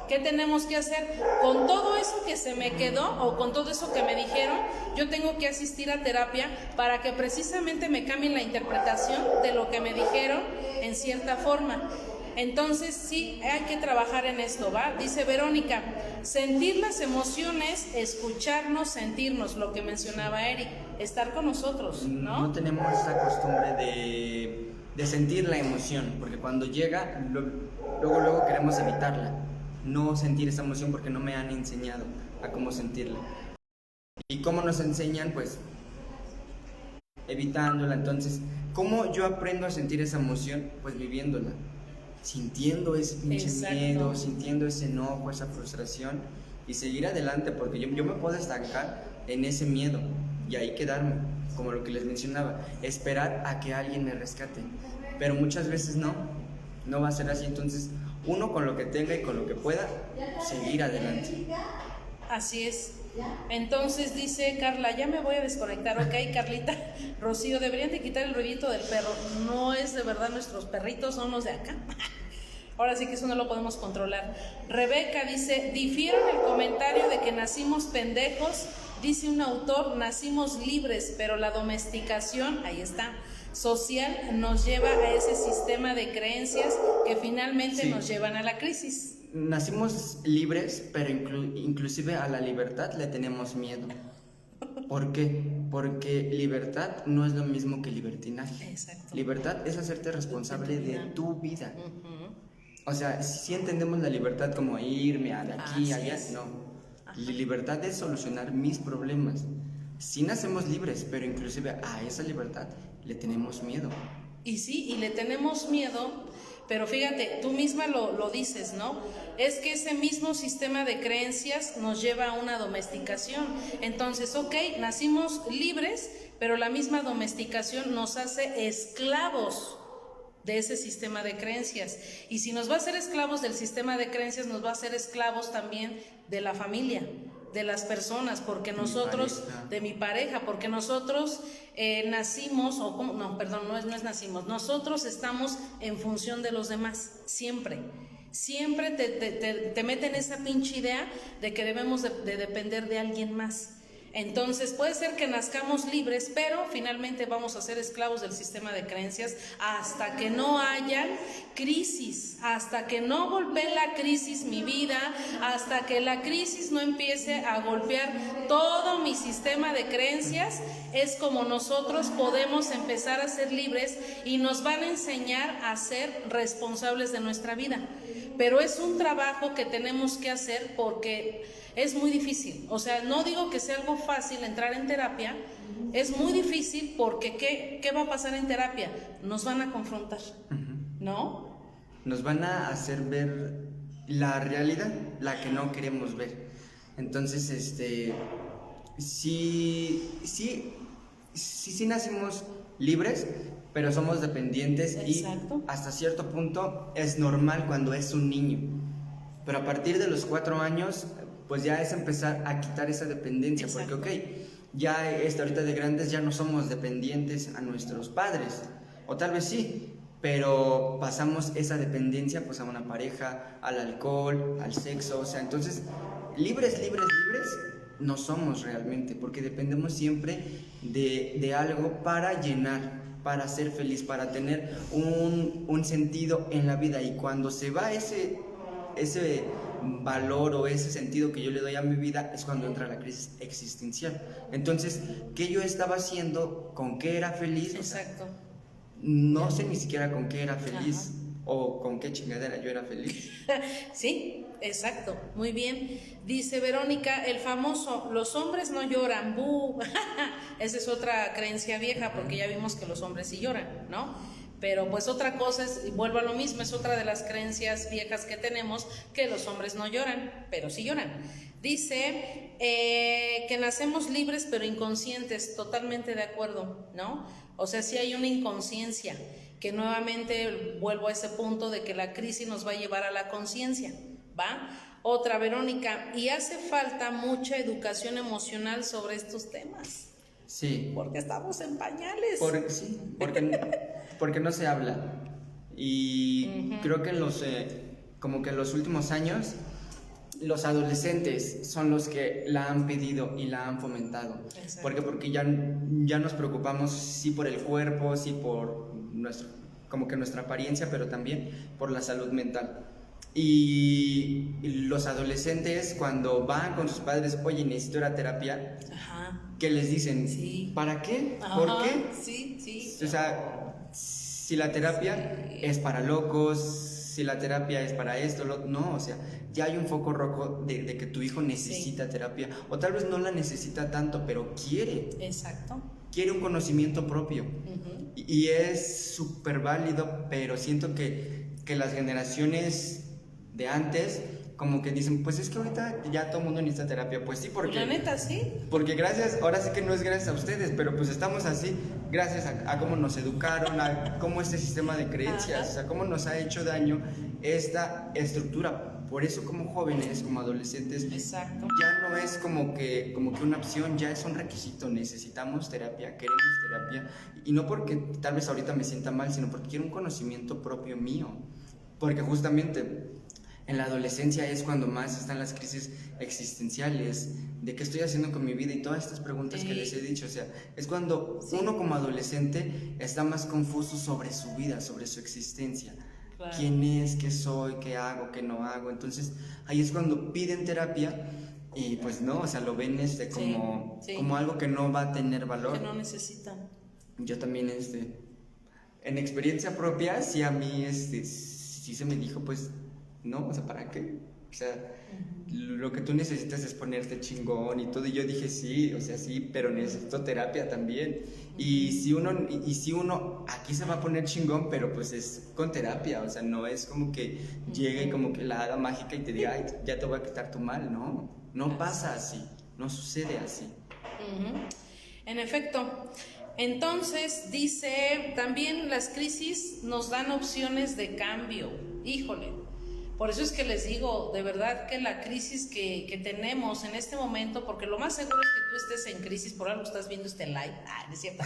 ¿Qué tenemos que hacer? Con todo eso que se me quedó o con todo eso que me dijeron, yo tengo que asistir a terapia para que precisamente me cambien la interpretación de lo que me dijeron en cierta forma. Entonces sí, hay que trabajar en esto, ¿va? Dice Verónica, sentir las emociones, escucharnos, sentirnos, lo que mencionaba Eric, estar con nosotros, ¿no? No tenemos esa costumbre de sentir la emoción, porque cuando llega, luego queremos evitarla, no sentir esa emoción porque no me han enseñado a cómo sentirla. ¿Y cómo nos enseñan? Pues evitándola. Entonces, ¿cómo yo aprendo a sentir esa emoción? Pues viviéndola. Sintiendo ese pinche miedo, sintiendo ese enojo, esa frustración y seguir adelante, porque yo me puedo estancar en ese miedo y ahí quedarme, como lo que les mencionaba, esperar a que alguien me rescate, pero muchas veces no va a ser así. Entonces uno con lo que tenga y con lo que pueda, seguir adelante. Así es. Entonces dice Carla, ya me voy a desconectar, ok, Carlita. Rocío, deberían de quitar el ruidito del perro. No es de verdad nuestros perritos, son los de acá. Ahora sí que eso no lo podemos controlar. Rebeca dice, difiero en el comentario de que nacimos pendejos. Dice un autor, nacimos libres, pero la domesticación, ahí está, social nos lleva a ese sistema de creencias que finalmente nos llevan a la crisis. Nacimos libres, pero inclusive a la libertad le tenemos miedo. ¿Por qué? Porque libertad no es lo mismo que libertinaje. Exacto. Libertad es hacerte responsable de tu vida. Uh-huh. O sea, si entendemos la libertad como irme de aquí a allá, no. La libertad es solucionar mis problemas. Sí nacemos libres, pero inclusive a esa libertad le tenemos miedo. Y sí, y le tenemos miedo. Pero fíjate, tú misma lo dices, ¿no? Es que ese mismo sistema de creencias nos lleva a una domesticación. Entonces, ok, nacimos libres, pero la misma domesticación nos hace esclavos de ese sistema de creencias. Y si nos va a hacer esclavos del sistema de creencias, nos va a hacer esclavos también de la familia, de las personas, porque nosotros, de mi pareja, porque nosotros nacimos, no es nacimos, nosotros estamos en función de los demás, siempre te meten esa pinche idea de que debemos de depender de alguien más. Entonces puede ser que nazcamos libres, pero finalmente vamos a ser esclavos del sistema de creencias hasta que no hayan crisis, hasta que no golpee la crisis mi vida, hasta que la crisis no empiece a golpear todo mi sistema de creencias, es como nosotros podemos empezar a ser libres y nos van a enseñar a ser responsables de nuestra vida. Pero es un trabajo que tenemos que hacer porque es muy difícil. O sea, no digo que sea algo fácil entrar en terapia, es muy difícil porque ¿qué va a pasar en terapia? Nos van a confrontar, ¿no? Nos van a hacer ver la realidad, la que no queremos ver. Entonces, sí nacimos libres, pero somos dependientes. Exacto. Y hasta cierto punto es normal cuando es un niño. Pero a partir de los 4 años, pues ya es empezar a quitar esa dependencia. Exacto. Porque ya ahorita de grandes ya no somos dependientes a nuestros padres, o tal vez sí, pero pasamos esa dependencia pues a una pareja, al alcohol, al sexo, o sea, entonces libres no somos realmente, porque dependemos siempre de algo para llenar, para ser feliz, para tener un sentido en la vida. Y cuando se va ese valor o ese sentido que yo le doy a mi vida, es cuando entra la crisis existencial. Entonces, ¿qué yo estaba haciendo? ¿Con qué era feliz? Exacto. O sea, no sé ni siquiera con qué era feliz. Ajá. O con qué chingadera yo era feliz. Sí, exacto, muy bien. Dice Verónica, el famoso, los hombres no lloran, ¡bu! Esa es otra creencia vieja, porque ya vimos que los hombres sí lloran, ¿no? Pero pues otra cosa es, y vuelvo a lo mismo, es otra de las creencias viejas que tenemos, que los hombres no lloran, pero sí lloran. Dice que nacemos libres pero inconscientes, totalmente de acuerdo, ¿no? O sea, sí hay una inconsciencia, que nuevamente vuelvo a ese punto de que la crisis nos va a llevar a la conciencia, ¿va? Otra, Verónica, y hace falta mucha educación emocional sobre estos temas. Sí. Porque estamos en pañales. Porque no se habla. Y creo que como que en los últimos años, los adolescentes son los que la han pedido y la han fomentado. Exacto. Porque ya nos preocupamos sí por el cuerpo, sí por como que nuestra apariencia, pero también por la salud mental. Y los adolescentes, cuando van con sus padres, oye, necesito ir a terapia, ajá, ¿qué les dicen? Sí. ¿Para qué? Ajá. ¿Por qué? Sí. O sea, si la terapia es para locos, si la terapia es para esto, no, o sea, ya hay un foco rojo de que tu hijo necesita terapia, o tal vez no la necesita tanto, pero quiere. Exacto. Quiere un conocimiento propio. Uh-huh. Y es súper válido, pero siento que las generaciones de antes como que dicen, pues es que ahorita ya todo el mundo necesita terapia. Pues sí, porque... La neta, sí. Porque ahora sí que no es gracias a ustedes, pero pues estamos así gracias a cómo nos educaron, a cómo este sistema de creencias, o sea, cómo nos ha hecho daño esta estructura. Por eso como jóvenes, como adolescentes, exacto, ya no es como que una opción, ya es un requisito. Necesitamos terapia, queremos terapia. Y no porque tal vez ahorita me sienta mal, sino porque quiero un conocimiento propio mío. Porque justamente en la adolescencia es cuando más están las crisis existenciales, de qué estoy haciendo con mi vida y todas estas preguntas que les he dicho. O sea, es cuando uno como adolescente está más confuso sobre su vida, sobre su existencia. Claro. ¿Quién es? ¿Qué soy? ¿Qué hago? ¿Qué no hago? Entonces ahí es cuando piden terapia y pues no, o sea, lo ven como algo que no va a tener valor. Que no necesitan. Yo también en experiencia propia, sí, a mí sí se me dijo, pues no, o sea, ¿para qué? O sea, lo que tú necesitas es ponerte chingón y todo. Y yo dije, sí, o sea, sí, pero necesito terapia también. Y si uno aquí se va a poner chingón, pero pues es con terapia. O sea, no es como que llegue y como que la haga mágica y te diga, ay, ya te voy a quitar tu mal. No pasa así, no sucede así. En efecto. Entonces, dice, también las crisis nos dan opciones de cambio. Híjole. Por eso es que les digo, de verdad que la crisis que tenemos en este momento, porque lo más seguro es que tú estés en crisis, por algo estás viendo este live. ¿No es cierto?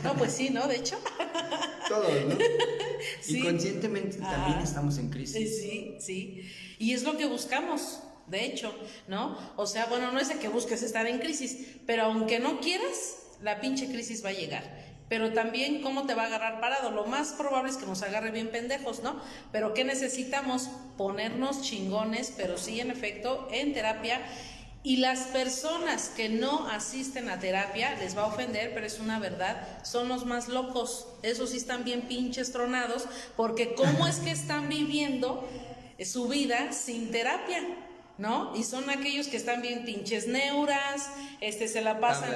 No, pues sí, ¿no? De hecho. Todos, ¿no? Sí. Inconscientemente también estamos en crisis. Sí. Y es lo que buscamos. de hecho, ¿no? O sea, bueno, no es de que busques estar en crisis, pero aunque no quieras, la pinche crisis va a llegar. Pero también, ¿cómo te va a agarrar parado? Lo más probable es que nos agarre bien pendejos, ¿no? Pero ¿qué necesitamos? Ponernos chingones, pero sí, en efecto, en terapia. Y las personas que no asisten a terapia, les va a ofender, pero es una verdad, son los más locos. Esos sí están bien pinches tronados, porque ¿cómo es que están viviendo su vida sin terapia? ¿No? Y son aquellos que están bien pinches neuras, se la pasan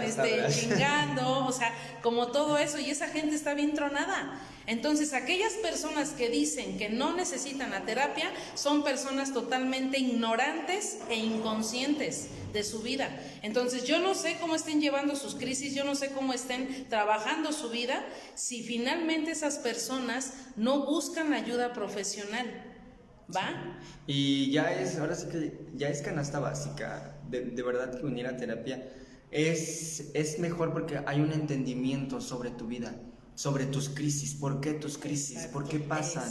chingando, o sea, como todo eso, y esa gente está bien tronada. Entonces, aquellas personas que dicen que no necesitan la terapia son personas totalmente ignorantes e inconscientes de su vida. Entonces, yo no sé cómo estén llevando sus crisis, yo no sé cómo estén trabajando su vida, si finalmente esas personas no buscan ayuda profesional. ¿Va? Y ya es, ahora sí que ya es canasta básica, de verdad que unir a terapia es mejor porque hay un entendimiento sobre tu vida, sobre tus crisis, por qué tus crisis, exacto, por qué pasan.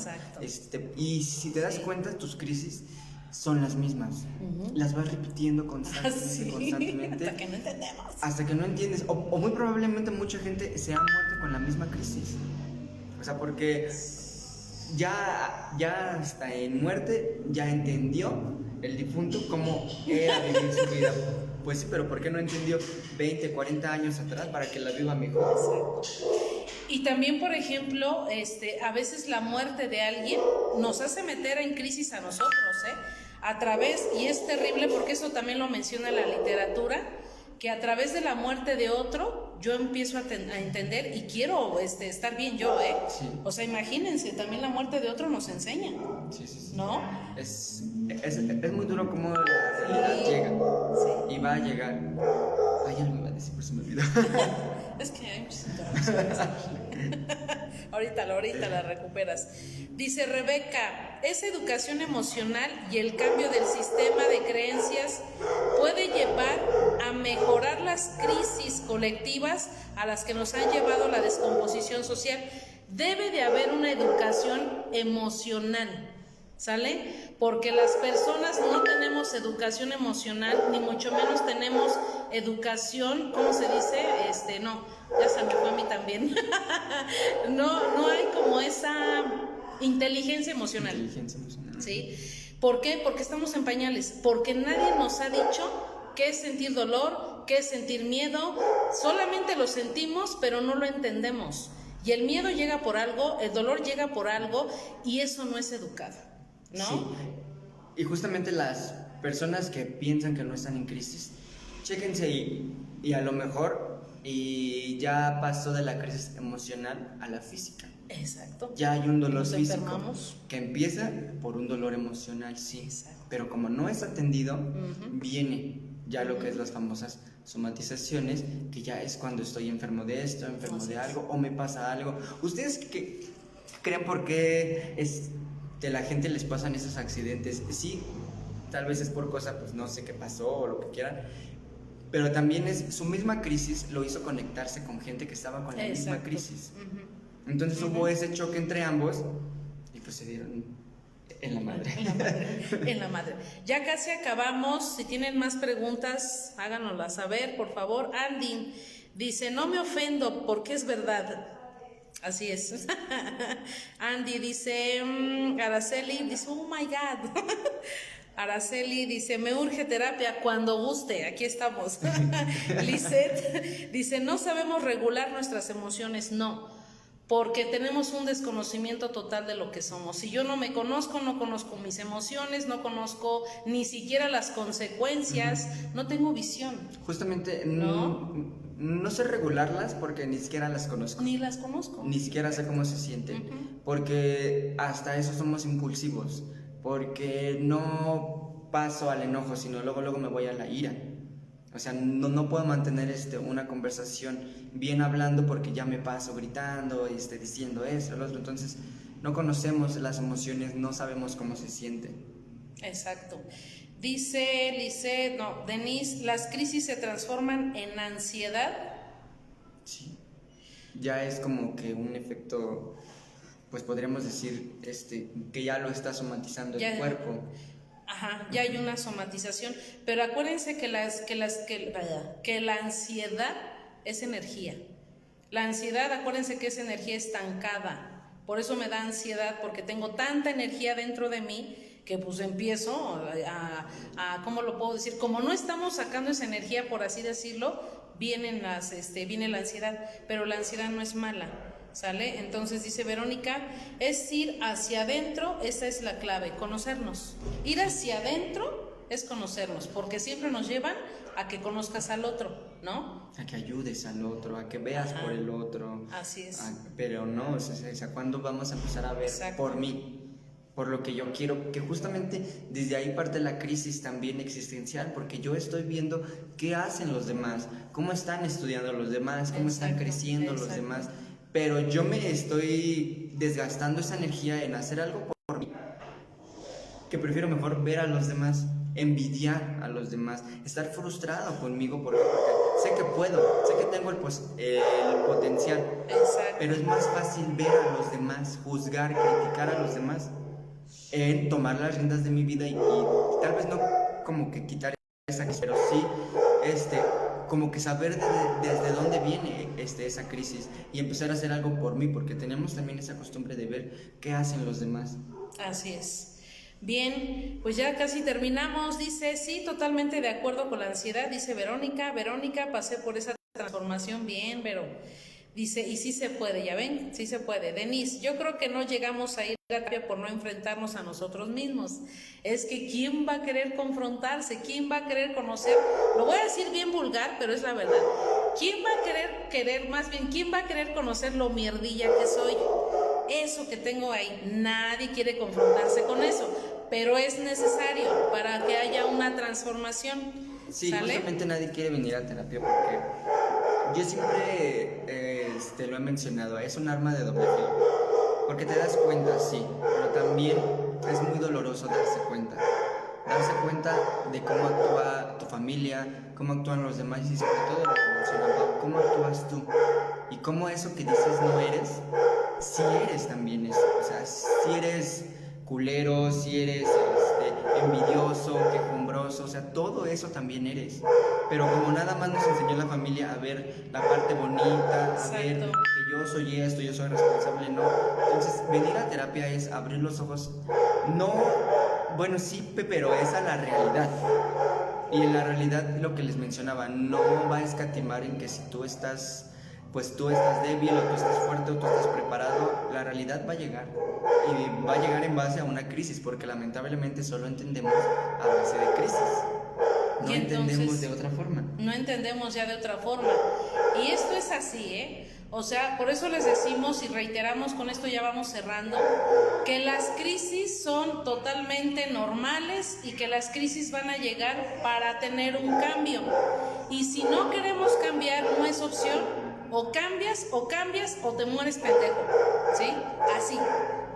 Y si te das cuenta, tus crisis son las mismas, las vas repitiendo constantemente, hasta que no entendemos. Hasta que no entiendes, o muy probablemente mucha gente se ha muerto con la misma crisis, o sea, porque ya hasta en muerte ya entendió el difunto cómo era vivir su vida. Pues sí, pero ¿por qué no entendió 20, 40 años atrás para que la viva mejor? Y también, por ejemplo, a veces la muerte de alguien nos hace meter en crisis a nosotros, a través, y es terrible porque eso también lo menciona la literatura, que a través de la muerte de otro yo empiezo a entender y quiero estar bien yo, Sí. O sea, imagínense, también la muerte de otro nos enseña, sí. ¿no? Es muy duro como la realidad llega, y va a llegar. Ay, algo iba a decir, pero se me olvidó. Es que hay muchas interrupciones ahorita la recuperas. Dice Rebeca, esa educación emocional y el cambio del sistema de creencias puede llevar a mejorar las crisis colectivas a las que nos han llevado la descomposición social. Debe de haber una educación emocional, ¿sale? Porque las personas no tenemos educación emocional, ni mucho menos tenemos educación, ¿cómo se dice? No, ya se me fue a mí también. No hay como esa inteligencia emocional. ¿Sí? ¿Por qué? Porque estamos en pañales, porque nadie nos ha dicho qué es sentir dolor, qué es sentir miedo, solamente lo sentimos, pero no lo entendemos. Y el miedo llega por algo, el dolor llega por algo, y eso no es educado, ¿no? Sí. Y justamente las personas que piensan que no están en crisis, chéquense y a lo mejor y ya pasó de la crisis emocional a la física. Exacto. Ya hay un dolor físico enfermamos. Que empieza por un dolor emocional, sí. Exacto. Pero como no es atendido, viene ya lo que es las famosas somatizaciones, que ya es cuando estoy enfermo de esto, enfermo de algo, o me pasa algo. ¿Ustedes qué creen por qué la gente les pasan esos accidentes? Sí, tal vez es por cosas, pues no sé qué pasó o lo que quieran, pero también es su misma crisis lo hizo conectarse con gente que estaba con la misma crisis. Entonces hubo ese choque entre ambos y pues se dieron en la madre. En la madre. Ya casi acabamos. Si tienen más preguntas, háganoslas saber, por favor. Andy dice, no me ofendo porque es verdad. Así es. Andy dice, Araceli dice, oh my God. Araceli dice, me urge terapia cuando guste, aquí estamos. Lisette dice, no sabemos regular nuestras emociones, no, porque tenemos un desconocimiento total de lo que somos. Si yo no me conozco, no conozco mis emociones, no conozco ni siquiera las consecuencias, no tengo visión. Justamente, no sé regularlas porque ni siquiera las conozco. Ni las conozco. Ni siquiera sé cómo se sienten, porque hasta eso somos impulsivos, porque no paso al enojo, sino luego me voy a la ira. O sea, no puedo mantener una conversación bien hablando porque ya me paso gritando, diciendo eso, lo otro. Entonces, no conocemos las emociones, no sabemos cómo se sienten. Exacto. Dice Lisette, Denise, ¿las crisis se transforman en ansiedad? Sí. Ya es como que un efecto, pues podríamos decir, que ya lo está somatizando el cuerpo. Ajá, ya hay una somatización, pero acuérdense que la ansiedad es energía. La ansiedad, acuérdense que es energía estancada. Por eso me da ansiedad, porque tengo tanta energía dentro de mí que pues empiezo ¿cómo lo puedo decir? Como no estamos sacando esa energía, por así decirlo, viene la ansiedad, pero la ansiedad no es mala, ¿sale? Entonces dice Verónica, es ir hacia adentro, esa es la clave, conocernos. Ir hacia adentro es conocernos, porque siempre nos llevan a que conozcas al otro, ¿no? A que ayudes al otro, a que veas por el otro. Así es. Pero no, o sea, ¿cuándo vamos a empezar a ver por mí? Por lo que yo quiero, que justamente desde ahí parte la crisis también existencial, porque yo estoy viendo qué hacen los demás, cómo están estudiando los demás, cómo están creciendo los demás, pero yo me estoy desgastando esa energía en hacer algo por mí, que prefiero mejor ver a los demás, envidiar a los demás, estar frustrado conmigo porque sé que puedo, sé que tengo el potencial, pero es más fácil ver a los demás, juzgar, criticar a los demás, en tomar las riendas de mi vida y tal vez no como que quitar esa crisis, pero sí como que saber desde dónde viene esa crisis y empezar a hacer algo por mí, porque tenemos también esa costumbre de ver qué hacen los demás. Así es. Bien, pues ya casi terminamos. Dice, sí, totalmente de acuerdo con la ansiedad, dice Verónica, pasé por esa transformación, bien, pero dice, y sí se puede, ya ven, sí se puede. Denise, yo creo que no llegamos a ir a terapia por no enfrentarnos a nosotros mismos. Es que ¿quién va a querer confrontarse? ¿Quién va a querer conocer? Lo voy a decir bien vulgar, pero es la verdad. ¿Quién va a quién va a querer conocer lo mierdilla que soy? Eso que tengo ahí, nadie quiere confrontarse con eso, pero es necesario para que haya una transformación. Sí, ¿sale? justamente nadie quiere venir a terapia porque yo siempre lo he mencionado, es un arma de doble filo, porque te das cuenta, sí, pero también es muy doloroso darse cuenta de cómo actúa tu familia, cómo actúan los demás y sobre todo lo que mencionaba, cómo actúas tú y cómo eso que dices no eres, si eres también eso, o sea, si eres culero, si eres envidioso, quejumbroso, o sea, todo eso también eres, pero como nada más nos enseñó la familia a ver la parte bonita, a ver que yo soy esto, yo soy responsable, no, entonces venir a terapia es abrir los ojos, no, bueno sí, pero es a la realidad, y en la realidad lo que les mencionaba, no va a escatimar en que si tú estás débil o tú estás fuerte o tú estás preparado, la realidad va a llegar y va a llegar en base a una crisis, porque lamentablemente solo entendemos a base de crisis, no entendemos de otra forma. No entendemos ya de otra forma, y esto es así, o sea, por eso les decimos y reiteramos, con esto ya vamos cerrando, que las crisis son totalmente normales y que las crisis van a llegar para tener un cambio, y si no queremos cambiar, no es opción. O cambias o te mueres pendejo, ¿sí? Así.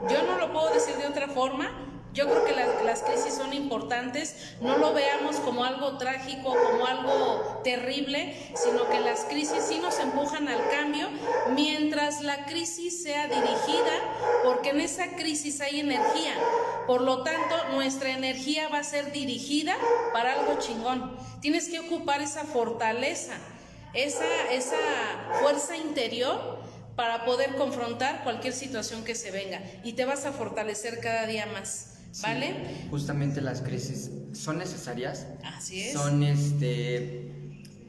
Yo no lo puedo decir de otra forma. Yo creo que las crisis son importantes. No lo veamos como algo trágico, como algo terrible, sino que las crisis sí nos empujan al cambio mientras la crisis sea dirigida, porque en esa crisis hay energía. Por lo tanto, nuestra energía va a ser dirigida para algo chingón. Tienes que ocupar esa fortaleza, esa fuerza interior para poder confrontar cualquier situación que se venga, y te vas a fortalecer cada día más, ¿vale? Sí, justamente las crisis son necesarias. Así es. Son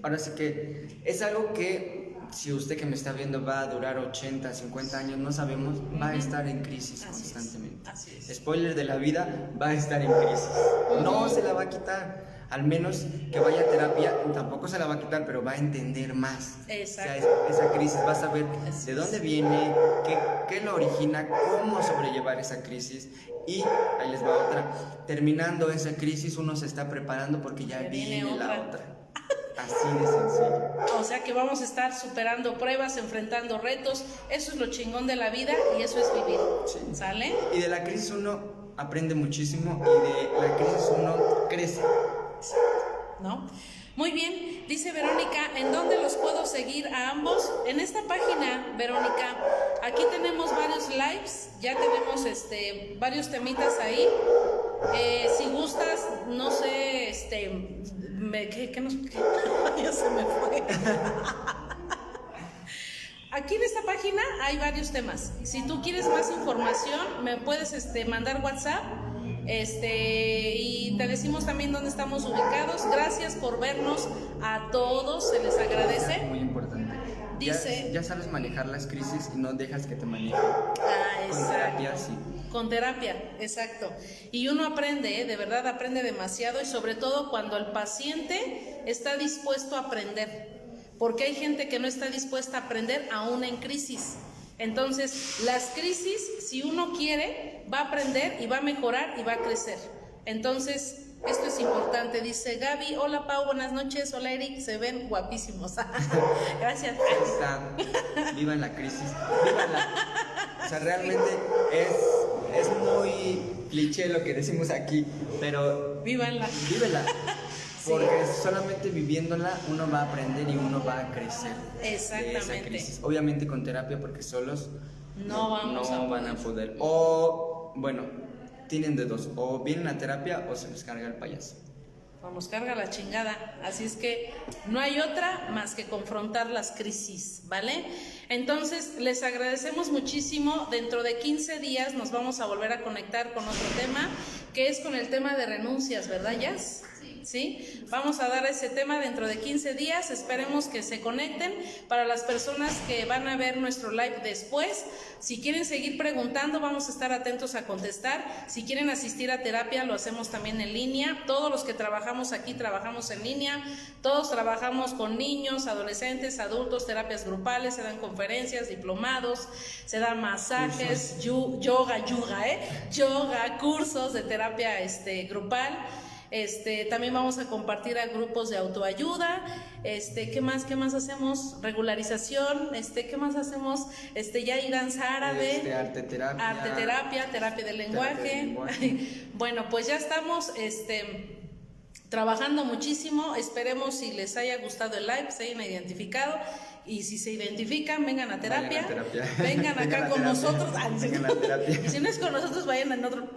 ahora sí que es algo que si usted que me está viendo va a durar 80, 50 años, no sabemos, va a estar en crisis constantemente. Así es. Spoiler de la vida, va a estar en crisis. No se la va a quitar. Al menos que vaya a terapia, tampoco se la va a quitar, pero va a entender más. Exacto. O sea, esa crisis, va a saber de dónde viene, qué lo origina, cómo sobrellevar esa crisis. Y ahí les va otra. Terminando esa crisis, uno se está preparando porque ya viene la otra. Así de sencillo. O sea que vamos a estar superando pruebas, enfrentando retos. Eso es lo chingón de la vida y eso es vivir. Sí. ¿Sale? Y de la crisis uno aprende muchísimo y de la crisis uno crece. ¿No? Muy bien, dice Verónica, ¿en dónde los puedo seguir a ambos? En esta página, Verónica, aquí tenemos varios lives, ya tenemos varios temitas ahí. Si gustas, Ya se me fue. Aquí en esta página hay varios temas. Si tú quieres más información, me puedes mandar WhatsApp, y te decimos también dónde estamos ubicados. Gracias por vernos a todos, se les agradece. Muy importante. Dice, ya sabes manejar las crisis y no dejas que te manejen. Con terapia, sí. Con terapia, exacto. Y uno aprende, de verdad aprende demasiado, y sobre todo cuando el paciente está dispuesto a aprender. Porque hay gente que no está dispuesta a aprender aún en crisis. Entonces, las crisis, si uno quiere, va a aprender y va a mejorar y va a crecer. Entonces, esto es importante. Dice Gaby, hola Pau, buenas noches. Hola Eric, se ven guapísimos. Gracias. Vivan la crisis. Vívanla. O sea, realmente es muy cliché lo que decimos aquí, pero vívanla. Vívanla. Porque solamente viviéndola uno va a aprender y uno va a crecer. Exactamente. De esa crisis. Obviamente con terapia, porque solos no van a poder. O, bueno, tienen de dos: o vienen a terapia o se les carga el payaso. O nos carga la chingada. Así es que no hay otra más que confrontar las crisis, ¿vale? Entonces, les agradecemos muchísimo. Dentro de 15 días nos vamos a volver a conectar con otro tema, que es con el tema de renuncias, ¿verdad, Jazz? ¿Sí? Vamos a dar ese tema dentro de 15 días, esperemos que se conecten. Para las personas que van a ver nuestro live después, si quieren seguir preguntando, vamos a estar atentos a contestar. Si quieren asistir a terapia, lo hacemos también en línea. Todos los que trabajamos aquí trabajamos en línea, todos trabajamos con niños, adolescentes, adultos, terapias grupales, se dan conferencias, diplomados, se dan masajes, yoga, cursos de terapia grupal. También vamos a compartir a grupos de autoayuda. ¿Qué más hacemos? Regularización. ¿Qué más hacemos? Ya hay danza árabe, arte terapia, terapia del lenguaje. Bueno, pues ya estamos trabajando muchísimo. Esperemos si les haya gustado el live, se hayan identificado. Y si se identifican, vengan a terapia. Vengan acá con nosotros. Y si no es con nosotros, vayan a otro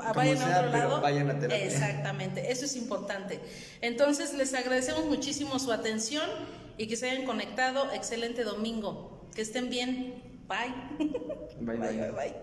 lado. Vayan a terapia. Exactamente, eso es importante. Entonces, les agradecemos muchísimo su atención y que se hayan conectado. Excelente domingo. Que estén bien. Bye. Bye.